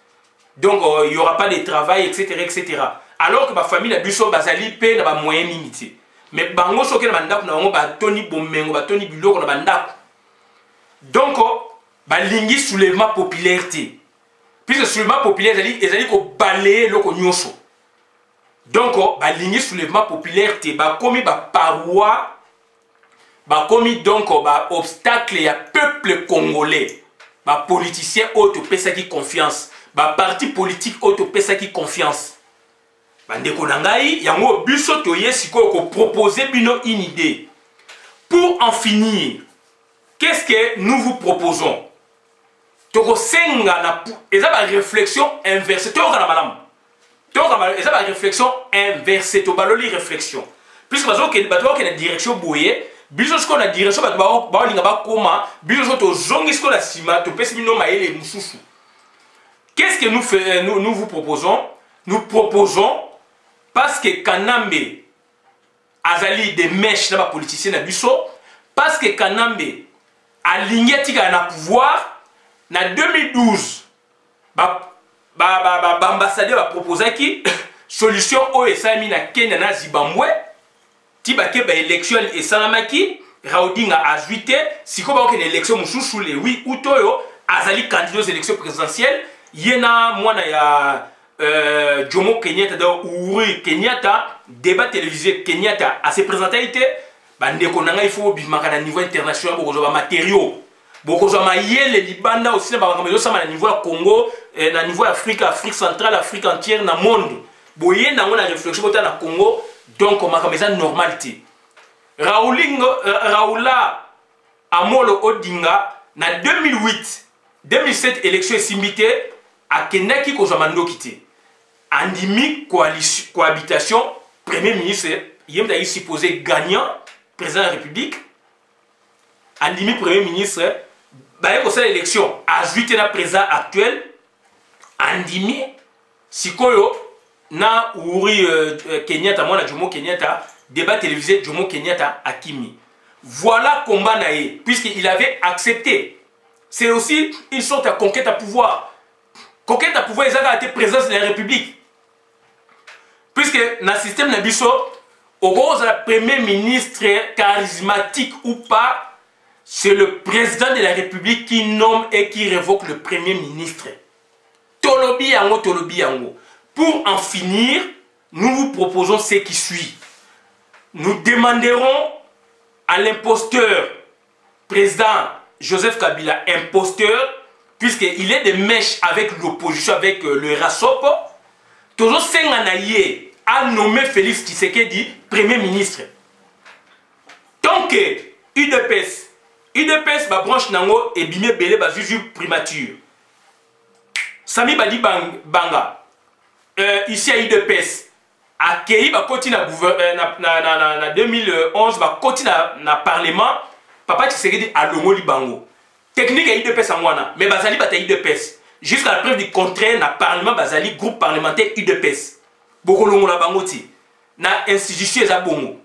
Donc, il n'y aura pas de travail, etc., etc. Alors que ma famille, la busso, bazali, paye, n'a moyen limité. Mais, bango, soke, na bandako, na bango, batoni bomengo, batoni biloko, na bandako. Donc, balingi soulèvement popularité. Puisque soulèvement populaire, ils ont balayé le nyonso. Donc, balingi soulèvement populaire, bakomi ba paroi, bakomi donc ba obstacle ya peuple congolais, ba politicien auto pesa qui confiance, ba parti politique auto pesa qui confiance. Bandeko nangai, yango biso toye siko ko proposer bino une idée. Pour en finir, qu'est-ce que nous vous proposons? Toko senga na eza ba réflexion inversée, toko na malam. Donc, il y a une réflexion inversée, il y a une réflexion. Puisque il y a une direction bouillée, il y a une direction qu'est-ce que nous vous proposons? Nous proposons, parce que Kanambe azali des mèches dans les politiciens, parce que Kanambe a ligné le pouvoir, en 2012, ambassadeur a proposé qui solution OSAMI na Kenya na Zimbabwe tibake ba élection et salamaki Raudinga a ajouté si ko ba une élection mususu le 8 août oyo azali candidat aux élections présidentielles yena mwana ya Jomo Kenyatta da Uhuru Kenyatta débat télévisé Kenyatta a se présenté bandeko nanga il faut bimaka na niveau international pour ba matériaux. Beaucoup de les Libanda aussi na niveau Congo, na niveau Afrique, Afrique centrale, Afrique entière, dans le monde. Boye na on a réflexion na Congo, donc on a normalité. Raoula Amolo Odinga na 2007 élection simbité à Kenaki ko zamando kité. Andimi cohabitation premier ministre yemda yi supposé gagnant président de la République. Andimi premier ministre pour cette élection, ajouté le président actuel, Andimi, Sikoyo, na Uhuru Kenyatta, moi, Jomo Kenyatta, débat télévisé Jomo Kenyatta à Kimi. Voilà combat naïe, puisqu'il avait accepté. C'est aussi une sorte de conquête à pouvoir. Conquête à pouvoir, ils ont été présence de la République. Puisque dans le système Nabiso, au gros, le premier ministre charismatique ou pas, c'est le président de la République qui nomme et qui révoque le premier ministre. Tolobi yango, tolobi yango. Pour en finir, nous vous proposons ce qui suit. Nous demanderons à l'imposteur, président Joseph Kabila, imposteur, puisqu'il est de mèche avec l'opposition, avec le RASOP, toujours Senganaye a nommé Félix Tshisekedi Premier ministre. Tant que UDPS, ma branche nango et bimé belé ba juju primature. Sami Badi Banga, ici à UDPS, a Kei ba koti na 2011 ba koti na parlement, papa Tshisekedi a longoli bango. Technique à UDPS en wana, mais bazali bata UDPS. Jusqu'à la preuve du contraire, na parlement bazali groupe parlementaire UDPS. Bokolongo la bangoti, na institution eza bongo.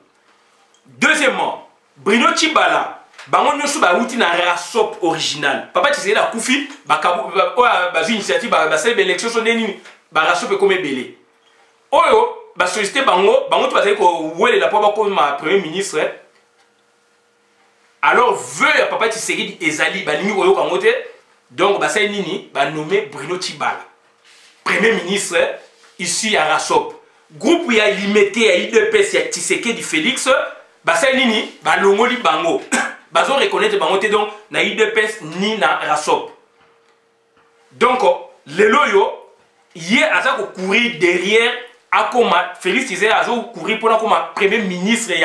Deuxièmement, Bruno Tshibala. Bango nyoso ba outi na RASOP original. Papa Tshisekedi a kufi ba initiative ba sel élection so neni ba RASOP comme belé. Oyo ba solliciter bango to bazali ko wele la po ba comme premier ministre. Alors veut ya Papa Tshisekedi ezali ba lingi koyo kango te. Donc ba sel nini ba nommé Bruno Tshibala. Premier ministre ici à RASOP. Groupe ya limité ya UDPS ya Tshisekedi Félix ba sel nini ba longoli bango. Bazo reconnaître bangote donc na UDPS ni na RASOP. Donc le loyo yé aza ko courir derrière akoma Félix Tshisekedi azo courir pour comme premier ministre il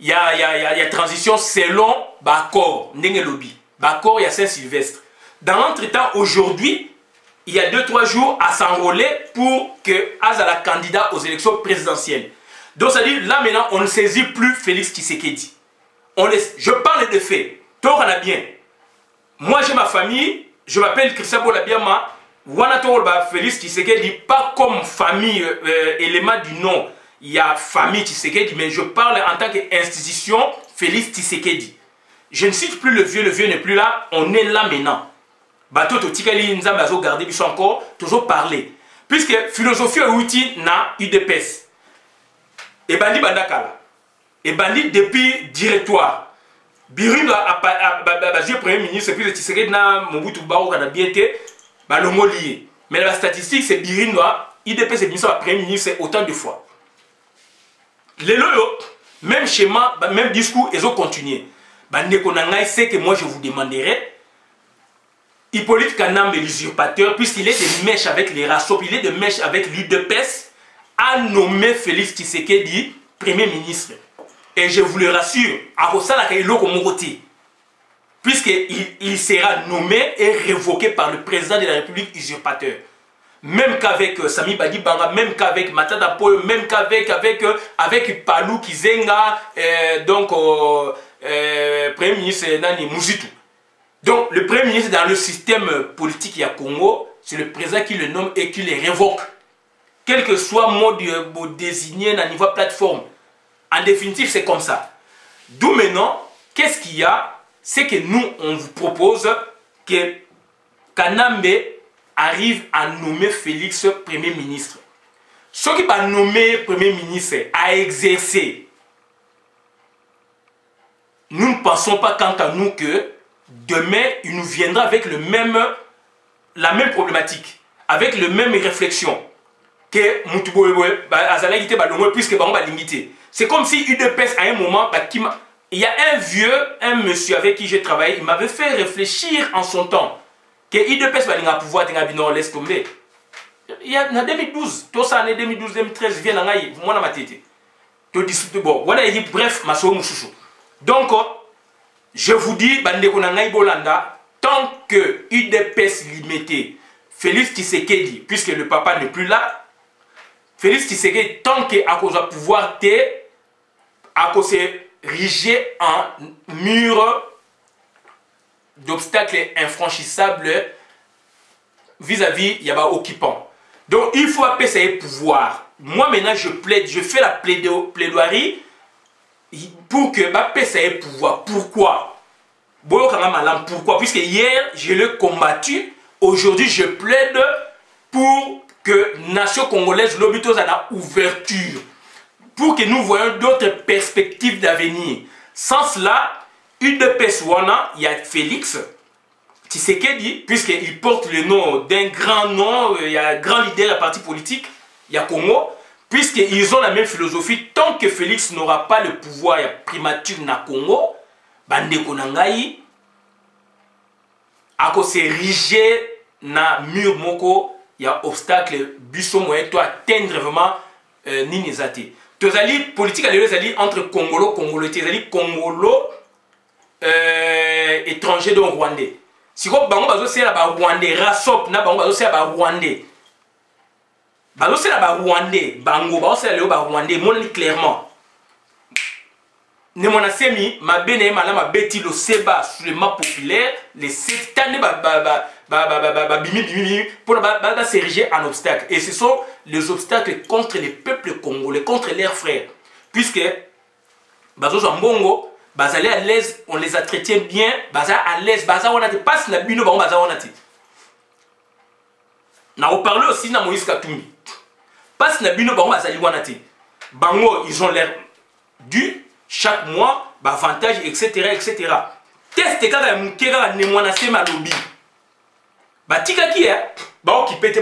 y a transition selon Bakor ndenge lobby Bakor il y a Saint-Sylvestre. Dans l'entretemps aujourd'hui, il y a 2-3 jours à s'enrôler pour que Azala candidat aux élections présidentielles. Donc ça dit là maintenant on ne saisit plus Félix Tshisekedi. Je parle de faits. Toi on a bien. Moi j'ai ma famille, je m'appelle Christian Bolabiama. Wanatolba Félix Tshisekedi pas comme famille élément du nom. Il y a famille Tshisekedi, mais je parle en tant qu'institution Félix Tshisekedi. Je ne cite plus le vieux n'est plus là, on est là maintenant. Bateau Tikali Nzambazo garder biso encore, toujours parler. Puisque philosophie outil na UDPS. Et bandi bandakala. Et bandi depuis directoire. Birinda a premier ministre, puis Tshisekedi na Mobutu Bao kana bien été, balongo lié. Mais la statistique c'est Birinda, UDPS est ministre premier ministre autant de fois. Les loyaux, même schéma, même discours, ils ont continué. C'est que moi je vous demanderai. Hippolyte Kanambe, l'usurpateur, puisqu'il est de mèche avec les Rassop, il est de mèche avec l'UDPS, a nommé Félix Tshisekedi Premier ministre. Et je vous le rassure, puisqu'il sera nommé et révoqué par le président de la République usurpateur. Même qu'avec Sami Badi Banga, même qu'avec Matata Poyo, même qu'avec Palou Kizenga, Premier ministre Nani Mouzitou. Donc, le Premier ministre dans le système politique il y a Congo, c'est le président qui le nomme et qui le révoque. Quel que soit le mode désigné à niveau plateforme. En définitive, c'est comme ça. D'où maintenant, qu'est-ce qu'il y a? C'est que nous, on vous propose que Kanambe arrive à nommer Félix Premier ministre. Ce qui va nommer Premier ministre à exercer, nous ne pensons pas quant à nous que demain, il nous viendra avec la même problématique, avec la même réflexion que puisque c'est comme si UDPS à un moment, il y a un monsieur avec qui j'ai travaillé, il m'avait fait réfléchir en son temps que UDPS va pouvoir laisse tomber. Il y a en 2012, tout ça en 2012, 2013, vient en aïe, moi ma tête. Bon, voilà, il dit bref, ma soeur Mouchouchou. Donc, je vous dis, tant que UDPS limité, Félix Tshisekedi, puisque le papa n'est plus là, Félix Tshisekedi, tant qu'il a pouvoir s'ériger en mur d'obstacles infranchissables vis-à-vis il y a occupant. Donc il faut appeler ça pouvoir. Moi maintenant je plaide, je fais la plaidoirie pour que appeler ça pouvoir. Pourquoi? Pourquoi? Puisque hier je l'ai combattu, aujourd'hui je plaide pour que nation congolaise l'obito à la ouverture, pour que nous voyons d'autres perspectives d'avenir. Sans cela, UDPS Wana, il y a Félix Tshisekedi, puisqu'il porte le nom d'un grand nom, il y a un grand leader à parti politique, il y a Congo, puisqu'ils ont la même philosophie. Tant que Félix n'aura pas le pouvoir, il y a primature na Congo, Bandeko Nangai, à cause s'ériger na mur moko, il y a obstacle, busso moyen, toi atteindre vraiment Ninizate. Tozali politique entre Congolo, Congolo, étranger donc rwandais. Si vous avez c'est la rwandais, Rassop, na bango c'est la rwandais. Bazo c'est la rwandais, bango bazo c'est la rwandais, mon clairement. Ne mon asemi ma bene ma beti le seba sur le map populaire, les septanes bimi pour s'ériger en obstacle. Et ce sont les obstacles contre les peuples congolais, contre leurs frères. Puisque bazo zambongo bazali à l'aise, on les entretient bien, baza à l'aise, baza on a passe na bino bango baza on a ti. Na on parle aussi na Moïse Katumbi. Passe na bino bango bazali on a ti. Bango ils ont l'air dû chaque mois, avantage, etc., etc. Teste kaka mukera ne mwana sema lobby. Batika ki ba occupé,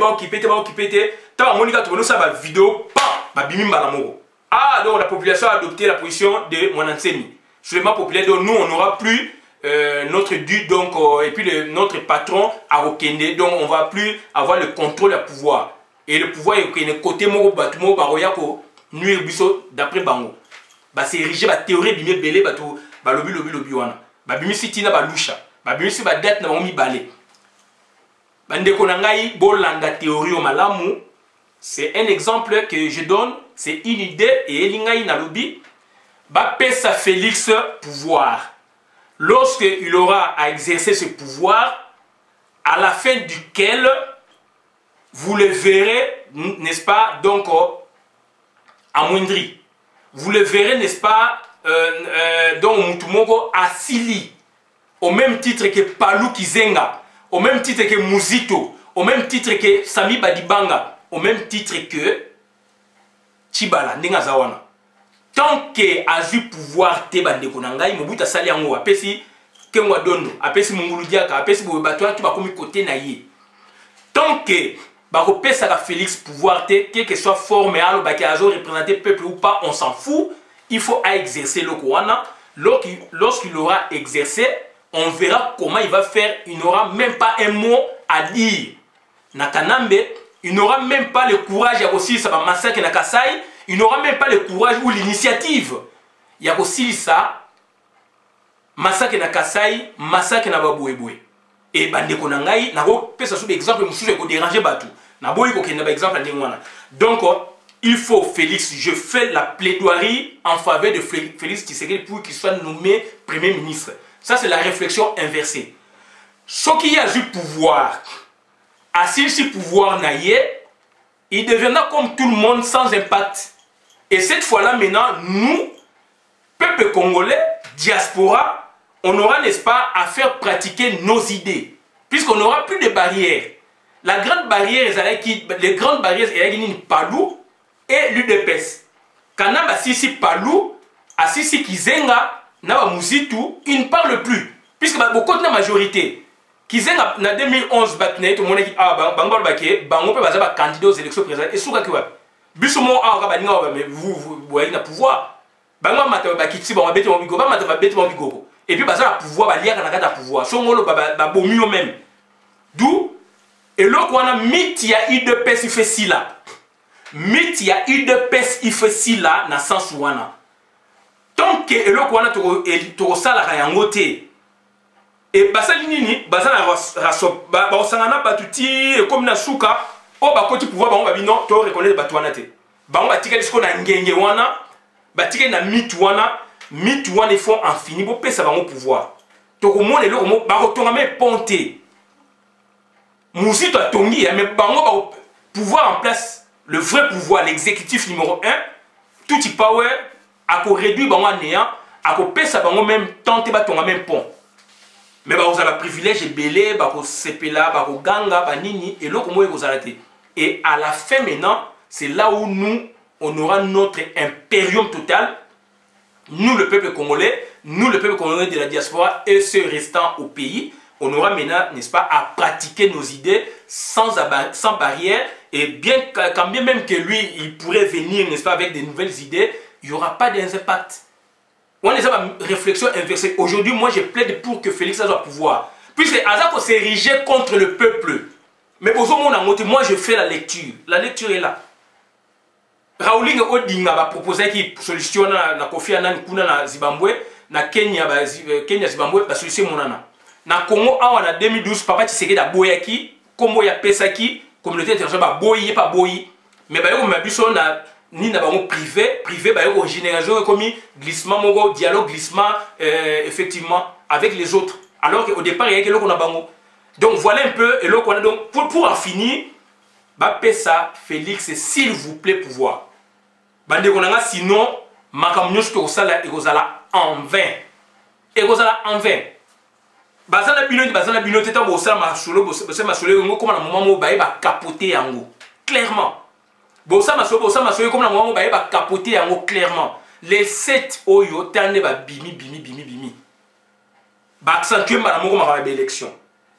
ta monika to ça ba vidéo pa ba bimi mbala moko. Ah donc la population a adopté la position de Mwanansemi. Sur le map populaire, donc nous on n'aura plus notre dû donc et puis notre patron à Okende, donc on va plus avoir le contrôle et le pouvoir. et le pouvoir est côté moko batumo baroya ko nuire biso d'après bango ba c'est érigé ba théorie bimé belé bato ba lobi wana ba bimisi tina ba lusha ba bimisi ba date na bango mi balé bandeko na ngai bolanda théorie au malamu. C'est un exemple que je donne, c'est une idée et elingai na lobi ba pesa Félix pouvoir. Lorsqu'il aura à exercer ce pouvoir, à la fin duquel vous le verrez, n'est-ce pas, donc amoindri. Vous le verrez, n'est-ce pas, donc Mutumoko Asili, au même titre que Palou Kizenga, au même titre que Muzito, au même titre que Sami Badibanga, au même titre que Chibala Ndenga Zawana. Tant que azu pouvoir te bandeko na ngai Mobutu asali yango apesi Kengwa Dondo apesi Mungulu Diaka apesi boye bato tu bakomi côté na ye. Tant que bako pesa ka Félix pouvoir te quelle que soit forme alo baki azo représenter peuple ou pas on s'en fout, il faut à exercer le Kouana. Lorsqu'il aura exercé, on verra comment il va faire, il n'aura même pas un mot à dire. Nakanambe, il n'aura même pas le courage à aussi ça va massacrer na Kasai. Il n'aura même pas le courage ou l'initiative. Il y a aussi ça. Massacre na Kasai, massacre na Babouéboué. Et bandeko na ngai, na ko pesa sous exemple mususu ko déranger batu. Na boyi ko kenda ba exemple ndengwana. Donc il faut Félix, je fais la plaidoirie en faveur de Félix Tshisekedi pour qu'il soit nommé premier ministre. Ça c'est la réflexion inversée. Ce qui a du pouvoir, assis sur pouvoir naïe, il deviendra comme tout le monde sans impact. Et cette fois-là, maintenant, nous, peuple congolais, diaspora, on aura, n'est-ce pas, à faire pratiquer nos idées. Puisqu'on n'aura plus de barrières. La grande barrière, les grandes barrières, c'est Palou et l'UDPS. Quand on a Sisi Palou, Sisi Kizenga, na Muzitu, ils ne parlent plus. Puisque beaucoup de la majorité, Kizenga, en 2011, tout le monde dit, Bangol Baké, Bango peut être candidat aux élections présidentielles. Et Souka Kiwa. Bisomo mais vous voyez le pouvoir. Bango mata bakiti ba bete mo bigo, ba mata bete mo bigo. Et puis baza pouvoir ba liaka na kata pouvoir. So ngolo ba bomi yo même. D'où et là qu'on a mythe ya UDPS il fait si là. Mythe ya UDPS il fait si là na sens wana. Tant que et là qu'on a to sala ka yango te. Et basali nini bazana raso ba osangana batuti comme na suka. Oh bah quand tu pouvoir bah on va bien non toi reconnaître bah toi naté bah on va tirer ce qu'on a ngenge wana bah tirer na mythe wana il faut en finir pour payer ça va au pouvoir donc au moins les lots bah retourner même ponté Moussito a tongi mais bah on va pouvoir en place le vrai pouvoir l'exécutif numéro 1 tout y power à quoi réduire bah on néant à quoi payer ça va même tenter bah ton même pont. Mais bah vous avez privilège belé bah ko sepela bah ko ganga bah nini et l'autre comment vous arrêtez. Et à la fin maintenant, c'est là où nous, on aura notre impérium total. Nous, le peuple congolais, de la diaspora et ceux restant au pays, on aura maintenant, n'est-ce pas, à pratiquer nos idées sans barrière. Et bien, quand bien même que lui, il pourrait venir, n'est-ce pas, avec de nouvelles idées, il n'y aura pas d'impact. On les a une réflexion inversée. Aujourd'hui, moi, je plaide pour que Félix soit au pouvoir. Puisque Azako s'est érigé contre le peuple. Mais pour moi, je fais la lecture. La lecture est là. Raouling Odinga va proposer qui solution na Kofi Annan kuna na Zimbabwe, na Kenya Zimbabwe la solution monana. Na Congo en 2012 papa Tshisekedi da boyaki, kombo ya pesaki, communauté internationale ba boyi pas boyi. Mais ba yo mabiso na ni na bango privé ba yo génération comme glissement mongo dialogue glissement effectivement avec les autres. Alors qu'au départ il y a que l'on a bango. Donc voilà un peu, et là, donc, pour en finir, Pesa Félix, s'il vous plaît, pouvoir. Sinon, Makamnyos Tosala et Gozala en vain. Et Gozala en vain. Bazana Bino, Teta Bossa Masolo, Bossa Masolo, comme un moment où Baïba capoté en haut. Clairement. Bossa Masolo, comme un moment où Baïba capoté en haut, clairement. Les 7 Oyo, Tane Bimi. Accentuer Madame Mara élection.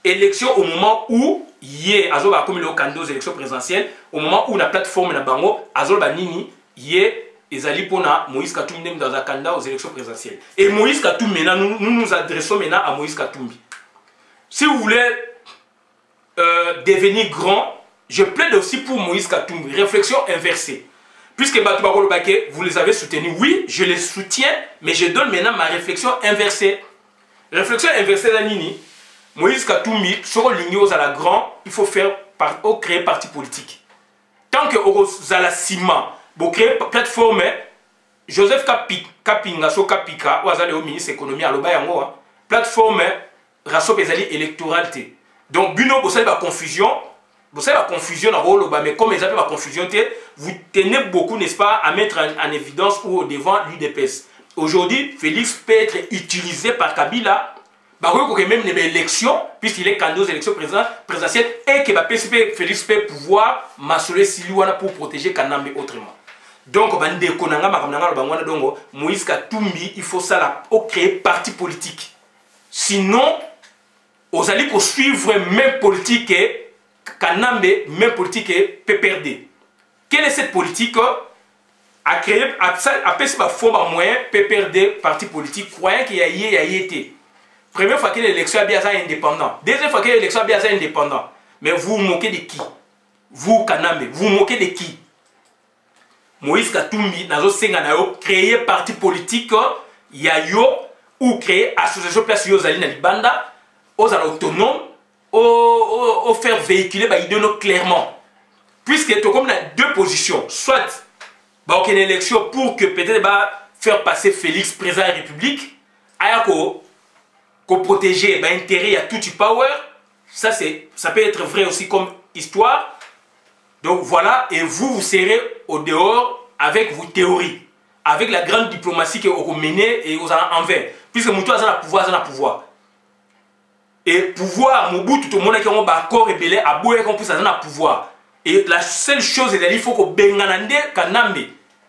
Élection au moment où hier azoba comme le candidat aux élections présidentielles au moment où la plateforme na bango azoba nini hier ezali pona Moïse Katumbi dans un candidat aux élections présidentielles et Moïse Katumbi maintenant nous adressons maintenant à Moïse Katumbi. Si vous voulez devenir grand, je plaide aussi pour Moïse Katumbi. Réflexion inversée. Puisque vous les avez soutenus, oui, je les soutiens, mais je donne maintenant ma réflexion inversée. Réflexion inversée, Nini. Moïse Katumbi, sur l'Ignos à la grand, il faut créer parti politique. Tant que vous avez la ciment, vous créez plateforme, Joseph Kapinga, so Kapika, vous allez au ministre de l'économie à l'Obayango, plateforme, rasso pesali électorale. Donc, Buno, vous avez la confusion. Vous savez la confusion dans le mais comme ils appellent la confusion, vous tenez beaucoup, n'est-ce pas, à mettre en évidence ou au devant l'UDPS. Aujourd'hui, Félix peut être utilisé par Kabila, même les élections, puisqu'il est candidat aux élections présidentielles, et que Félix peut pouvoir m'assurer Siliwana pour protéger Kanambe autrement. Donc, Moïse Katumbi, il faut ça créer parti politique. Sinon, vous allez poursuivre même politique et Kanambe, même politique est PPRD. Quelle est cette politique? À créer, à passer par forme moyen, PPRD, parti politique, croyant qu'il y a été. Première fois que l'élection est bien indépendant. Deuxième fois que l'élection est bien indépendant. Mais vous vous moquez de qui? Vous, Kanambe, vous vous moquez de qui? Moïse Katumbi, Nazo Senganayo, créer parti politique, Yayo, ou créer association place Yozali Nalibanda, aux autonomes, au faire véhiculer l'idée clairement. Puisque comme on a deux positions, soit on a une élection pour que peut-être faire passer Félix président de la République, qu'on protéger l'intérêt à tout power, ça peut être vrai aussi comme histoire. Donc voilà, et vous serez au dehors avec vos théories, avec la grande diplomatie que vous menez et vous en envers. Puisque Moutou a le pouvoir. Et pouvoir, Mobutu, tout le monde qui a un accord rebelle, a beau qu'on puisse avoir un pouvoir. Et la seule chose, c'est qu'il faut que Benganande, Kanambe,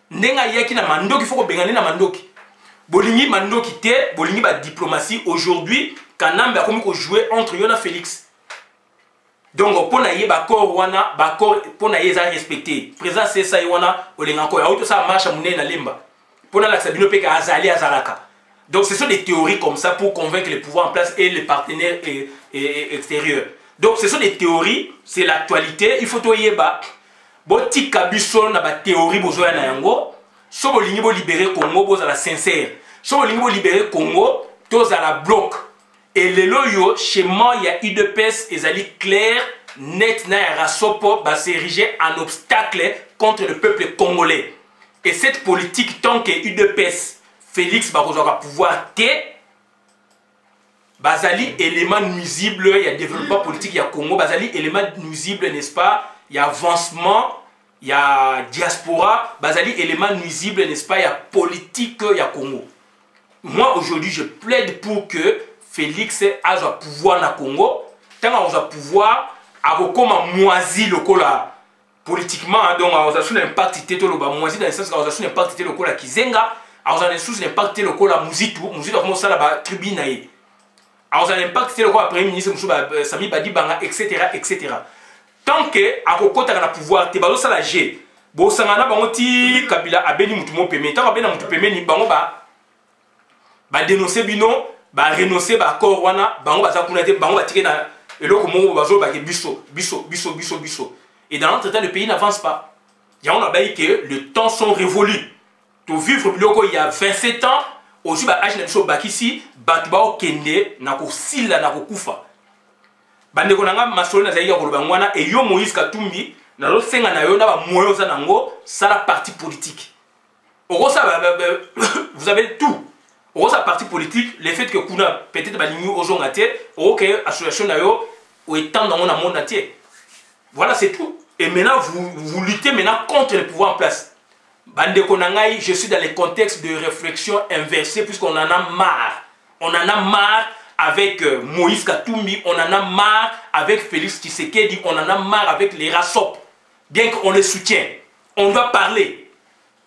Nenga Yaki na Mandoki, il faut que Benganande na Mandoki. Bolingi Mandoki te, Bolingi ba diplomatie. Aujourd'hui, Kanambe a comme jouer entre Yona Félix. Donc, pour naïe, bakor wana, bakor, pour naïe, ça respecté. Présent, c'est ça, Ywana, Olenganko. Il y a autre ça marche à Mouné na Lemba. Pour na l'axabino peka Azali Azaraka. Donc ce sont des théories comme ça pour convaincre les pouvoirs en place et les partenaires extérieurs. Donc ce sont des théories, c'est l'actualité. Il faut tout y avoir. Si vous avez une théorie, vous avez une si vous voulez libérer le Congo, vous avez sincère. Si vous voulez libérer le Congo, vous avez le bloc. Et le loyo, chez moi, il y a UDPS, ils allaient clair, net, na rasopo, s'ériger en obstacle contre le peuple congolais. Et cette politique, tant que UDPS, Félix va pouvoir te Bazali élément nuisible, il y a développement politique, il y a Congo, Bazali élément nuisible, n'est-ce pas? Il y a avancement, il y a diaspora, Bazali élément nuisible, n'est-ce pas? Il y a politique, il y a Congo. Moi aujourd'hui, je plaide pour que Félix ait un pouvoir dans Congo, tant qu'il a un pouvoir, comme un moisi local politiquement, donc il y a un impact moisi dans le sens qu'il y a un impact local qui zenga. Alors, on a un impact local à Mouzitou, Mouzitou a commencé à la tribune. Alors, on a un impact local à Premier ministre, Sami Badi Banga, etc. etc. Tant que, à Kokota, on a pouvoir, tu vas la G. Bon, ça n'a pas été Kabila, Abeni Moutumo Peme. Tant que Abeni Moutumo Peme, ni Bango ba dénoncer Bino, ba renoncer, ba Korwana, Bango ba Zakunate, Bango ba tirer dans le loco, Bazo, ba Bisso. Et dans l'entretien, le pays n'avance pas. Il y a un abeille que les temps sont révolus. Pour vivre il y a 27 ans, aussi âge na biso bakisi batuba okende na ko sila na ko kufa. Bande ko nanga masolo na zaïga ko bangwana et yo Moïse Katumbi na lo senga na yo na ba moyo za nango ça la parti politique. Oro ça vous avez tout. Oro ça parti politique, le fait que kuna peut-être ba lingu ojonga te, OK association na yo ou étant dans mon monde entier. Voilà, c'est tout. Et maintenant vous luttez maintenant contre le pouvoir en place. Bande Konangai, je suis dans les contextes de réflexion inversée puisqu'on en a marre. On en a marre avec Moïse Katumbi, on en a marre avec Félix Tshisekedi, on en a marre avec les Rassop. Bien qu'on les soutienne, on doit parler.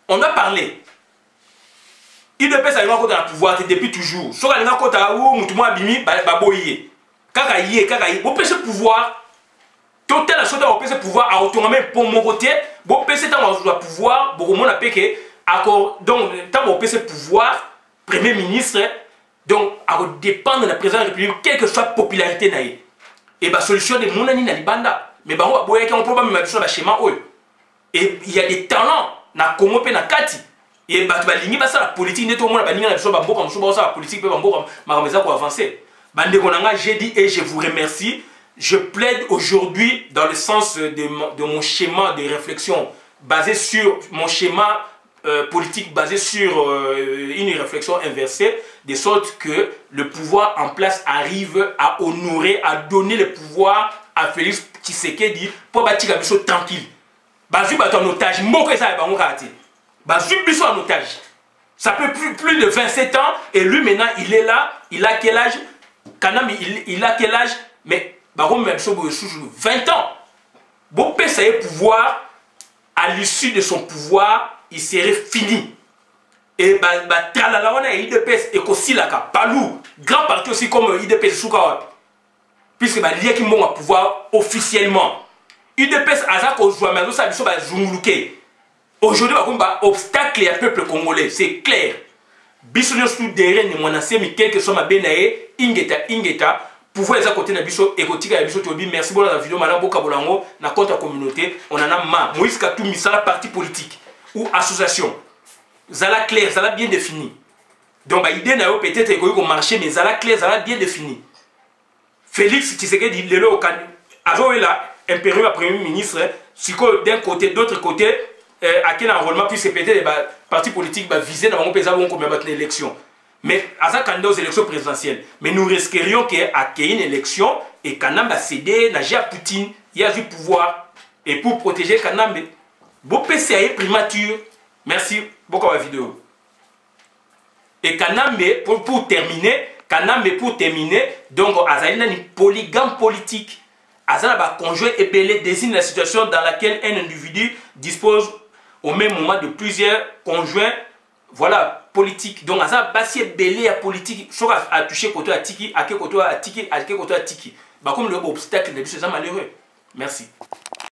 On doit parler. Il ne peut pas avoir le pouvoir depuis toujours. Soit il y a un côté où tout le monde a bimi, baboye. Kakaye, vous pouvez ce pouvoir. Total la chose de pouvoir à autonomie pour mon côté, bon PC tant le pouvoir, beaucoup monde a péqué accord donc tant on peut ce pouvoir premier ministre donc à dépendre de la présidence de la République quelle que soit la popularité naïe. Et bah solution de mon ani na libanda mais bango boyaki on peut pas même biso ba schéma oyo. Et il y a des talents na Congo pe na kati. Et bato balingi basa la politique neto mona balinga na biso ba mboka musu ba la politique pe ba mboka makameza ko avancer. Bande konanga, j'ai dit et je vous remercie. Je plaide aujourd'hui dans le sens de mon schéma de réflexion basé sur mon schéma politique basé sur une réflexion inversée, de sorte que le pouvoir en place arrive à honorer, à donner le pouvoir à Félix Tshisekedi pour bâtir la biso tranquille. Bazu bat en otage, moko ça est bango kati. Bazu biso en otage. Ça peut plus de 27 ans et lui maintenant il est là, il a quel âge? Kanam il a quel âge? Mais baron même so 20 ans. Bon pesa y pouvoir à l'issue de son pouvoir, il serait fini. Et tralala on a IDPS et Kosilaka, Palou, grand parti aussi comme IDPS Soukawa. Puisque lié qui m'ont à pouvoir officiellement. IDPS Azak au joie mais ça biso ba zunguluke. Aujourd'hui ba obstacle à peuple congolais, c'est clair. Biso sous derrière ni monacé mi quelque soit ma benae ingeta pouvoir les à côté na biso écotika biso tobi merci pour la vidéo madame Boka Bolango na compte la communauté on en a marre. Moïse Katumbi ça la parti politique ou association. Zala clair, zala bien défini. Donc bah idée na yo peut-être égoïque au marché mais zala clair, zala bien défini. Félix Tshisekedi dit le kan azo là impérieux premier ministre siko d'un côté d'autre côté à quel enrôlement puisque peut-être les partis politiques va viser dans mon pays avant qu'on mette l'élection. Mais à ça candidat aux élections présidentielles. Mais nous risquerions qu'il y ait une élection et Kanam va céder, n'a Poutine, il y a du pouvoir. Et pour protéger Kanam, bon PCA primature. Merci beaucoup à la vidéo. Et Kanam, pour terminer, donc Azalina une polygame politique. Azalina va conjoint et belé désigne la situation dans laquelle un individu dispose au même moment de plusieurs conjoints. Voilà, politique. Donc, ça basé belé à politique, soit à toucher côté à tiki, à quel côté à tiki, à quel côté à tiki. Bah, comme le obstacle de c'est malheureux. Merci.